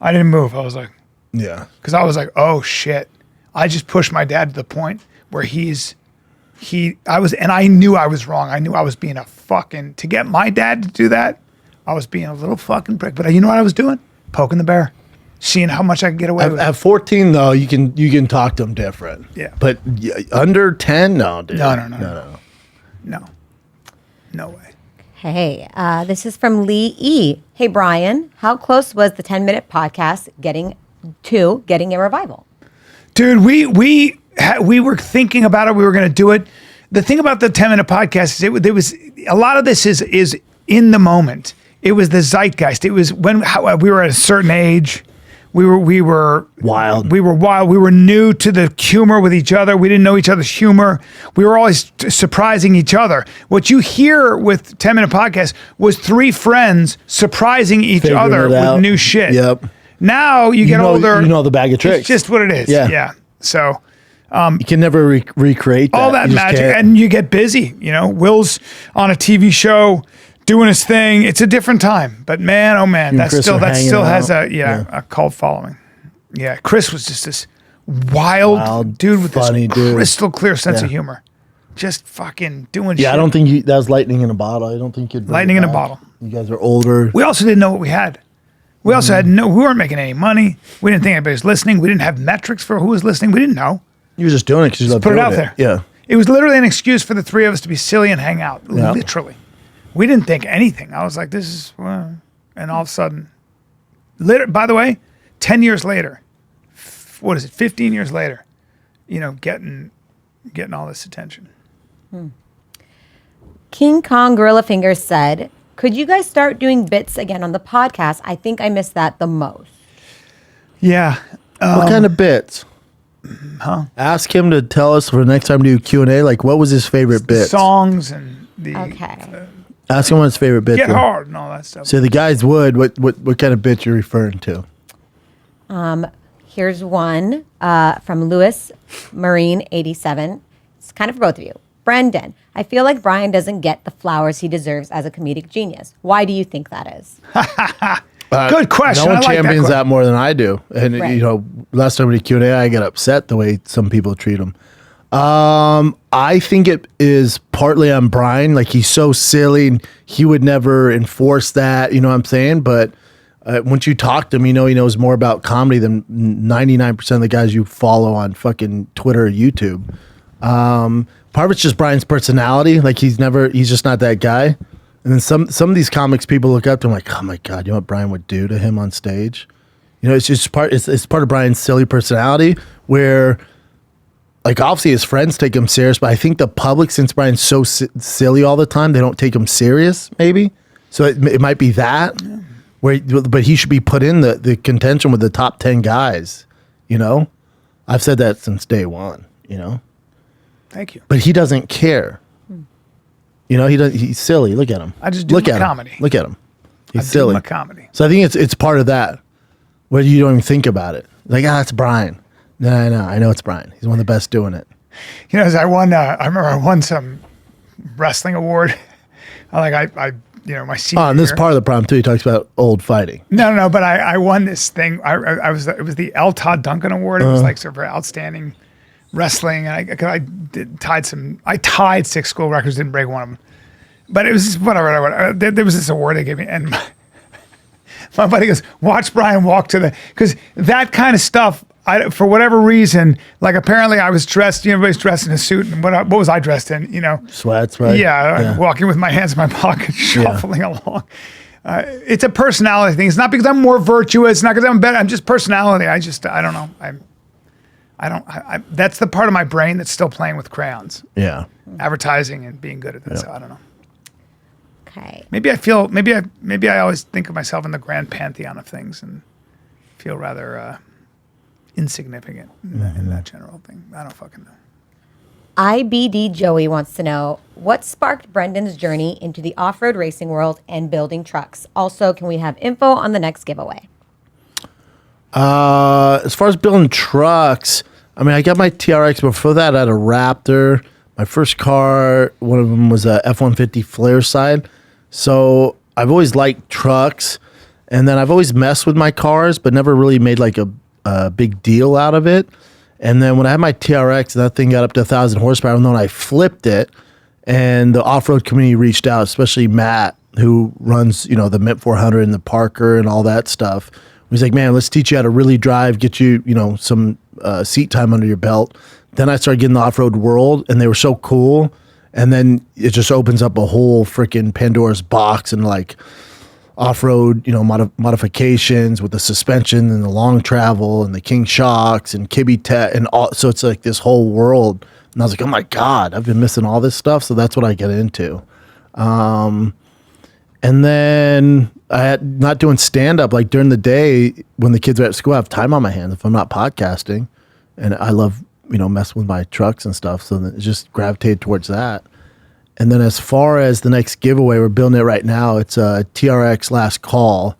I didn't move. I was like, Yeah. because I was like, oh shit. I just pushed my dad to the point where and I knew I was wrong. I knew I was being to get my dad to do that, I was being a little fucking prick. But you know what I was doing? Poking the bear. Seeing how much I can get away with. At 14 though, you can talk to them different. Yeah. But under 10, no, dude. No. No way. Hey, this is from Lee E. Hey, Bryan, how close was the 10-minute podcast getting a revival? Dude, we were thinking about it. We were going to do it. The thing about the 10-minute podcast is it was a lot of this is in the moment. It was the zeitgeist. It was when we were at a certain age. We were wild. We were wild. We were new to the humor with each other. We didn't know each other's humor. We were always surprising each other. What you hear with 10-minute podcast was three friends surprising each Figuring other it with out. new shit. Yep. Now you get older. You know the bag of tricks. It's just what it is. Yeah. So you can never recreate that. all that You just magic, can't. and you get busy. You know, Will's on a TV show doing his thing. It's a different time, but man, oh man, that Chris still are hanging has out. a cult following. Yeah, Chris was just this wild dude with funny this dude. crystal clear sense of Yeah. humor, just fucking doing shit. Yeah, I don't think that was lightning in a bottle. I don't think you'd bring Lightning it in a back. bottle. You guys are older. We also didn't know what we had. We also had we weren't making any money. We didn't think anybody was listening. We didn't have metrics for who was listening. We didn't know. You were just doing it because you love Put it doing out there. Yeah. It was literally an excuse for the three of us to be silly and hang out. Yeah. Literally. We didn't think anything. I was like, this is, and all of a sudden, by the way, 10 years later, what is it, 15 years later, getting all this attention. King Kong Gorilla Fingers said, could you guys start doing bits again on the podcast? I think I missed that the most. Yeah. What kind of bits? Ask him to tell us for the next time we do Q&A. Like, what was his favorite bit? Songs and the Okay. Ask him what his favorite bit. Get Hard and all that stuff. So the guys would. What kind of bit you're referring to? Here's one from Lewis Marine 87. It's kind of for both of you. Brendan, I feel like Bryan doesn't get the flowers he deserves as a comedic genius. Why do you think that is? Good question. No one I like champions that that more than I do. And, Right. last time we did Q&A, I got upset the way some people treat him. I think it is partly on Bryan. Like, he's so silly and he would never enforce that. You know what I'm saying? But once you talk to him, he knows more about comedy than 99% of the guys you follow on fucking Twitter or YouTube. Part of it's just Bryan's personality. Like, he's just not that guy. And then some of these comics, people look up to him like, oh my God, you know what Bryan would do to him on stage? It's just part of Bryan's silly personality where, like, obviously his friends take him serious, but I think the public, since Bryan's so silly all the time, they don't take him serious, maybe. So it might be that, but he should be put in the contention with the top 10 guys, I've said that since day one, Thank you. But he doesn't care. He's silly. Look at him. I just do Look my at comedy. Him. Look at him. He's I do silly. my comedy. So I think it's part of that, where you don't even think about it. Like, that's Bryan. No, I know it's Bryan. He's one of the best doing it. As I remember I won some wrestling award. My senior And this is year. part of the problem too. He talks about old fighting. No, but I won this thing. It was the L. Todd Duncan Award. It was like sort of outstanding wrestling. And I tied 6 school records, didn't break one of them. But it was just whatever. There was this award they gave me, and my buddy goes, "Watch Bryan walk to the," because that kind of stuff. For whatever reason, like, apparently I was dressed. Everybody's dressed in a suit, and what was I dressed in? Sweats, right? Yeah, walking with my hands in my pocket, shuffling along. It's a personality thing. It's not because I'm more virtuous. It's not because I'm better. I'm just personality. I don't know. That's the part of my brain that's still playing with crayons, Yeah. advertising and being good at that. So I don't know. Okay. Maybe I always think of myself in the grand pantheon of things and feel rather insignificant in that general thing. I don't fucking know. IBD Joey wants to know, what sparked Brendan's journey into the off-road racing world and building trucks? Also, can we have info on the next giveaway? As far as building trucks, I got my TRX. Before that, I had a Raptor. My first car, one of them was a F-150 flare side. So I've always liked trucks. And then I've always messed with my cars, but never really made like a big deal out of it. And then when I had my TRX, that thing got up to 1,000 horsepower, and then I flipped it, and the off-road community reached out, especially Matt who runs, you know, the Mint 400 and the Parker and all that stuff. He's like, man, let's teach you how to really drive, get you, you know, some seat time under your belt. Then I started getting the off-road world, and they were so cool. And then it just opens up a whole freaking Pandora's box and like off-road, you know, modifications with the suspension and the long travel and the King shocks and Kibby Tech and all. So it's like this whole world. And I was like, oh my God, I've been missing all this stuff. So that's what I get into. And then I had not doing stand-up, like during the day when the kids are at school, I have time on my hands if I'm not podcasting. And I love, you know, messing with my trucks and stuff. So then it just gravitated towards that. And then as far as the next giveaway, we're building it right now. It's a TRX Last Call.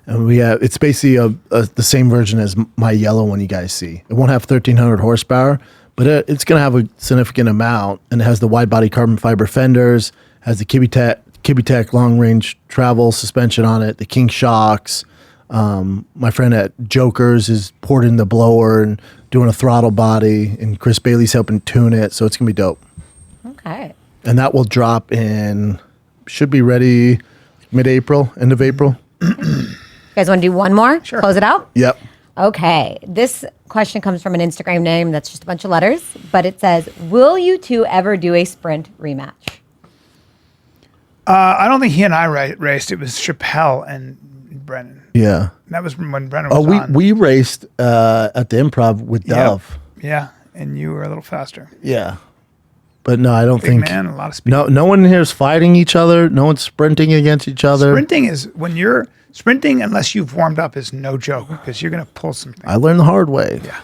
And we have, it's basically the same version as my yellow one you guys see. It won't have 1,300 horsepower, but it's going to have a significant amount. And it has the wide body carbon fiber fenders, has the Kibby Tech long range travel suspension on it, the King shocks. My friend at Jokers is porting the blower and doing a throttle body, and Chris Bailey's helping tune it. So it's going to be dope. Okay. And that will drop in, should be ready mid-April, end of April. You guys want to do one more? Sure. Close it out? Yep. Okay. This question comes from an Instagram name that's just a bunch of letters, but it says, will you two ever do a sprint rematch? I don't think he and I raced. It was Chappelle and Brennan. Yeah. That was when Brennan was on. We raced at the Improv with Dove. Yeah, and you were a little faster. Yeah. But no, I don't Big think. man, a lot of speed. No one here is fighting each other. No one's sprinting against each other. Sprinting is when you're sprinting, unless you've warmed up, is no joke because you're gonna pull something. I learned the hard way. Yeah.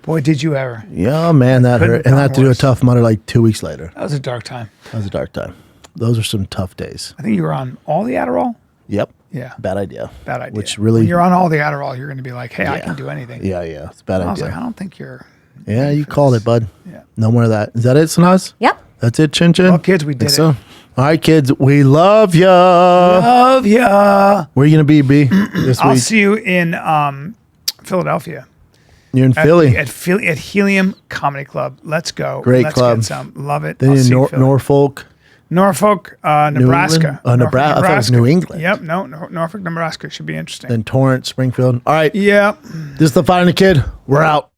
Boy, did you ever? Yeah, man, that Couldn't hurt. And I had to do a worse. Tough Mudder like 2 weeks later. That was a dark time. That was a dark time. Those are some tough days. I think you were on all the Adderall. Yep. Yeah. Bad idea. Bad idea. Which really. when you're on all the Adderall, you're gonna be like, hey, I Yeah. can do anything. Yeah. It's a bad I was idea. like, I don't think you're. Yeah, you for called this. it, bud. Yeah. No more of that. Is that it, Sanaz? Yep. That's it, Chin Chin? Well, kids, we did Think so. it. All right, kids, we love ya. Love ya. Where are you going to be, B, this I'll week? see you in Philadelphia. You're in Philly. At Helium Comedy Club. Let's go. Great Let's club. Get some. Love it. Then I'll in see you in Philly. Norfolk. Norfolk, Nebraska. England? Oh, Nebraska. I thought it was New England. Yep. No, Norfolk, Nebraska should be interesting. Then Torrance, Springfield. All right. Yeah. This is the Fighting the Kid. We're out.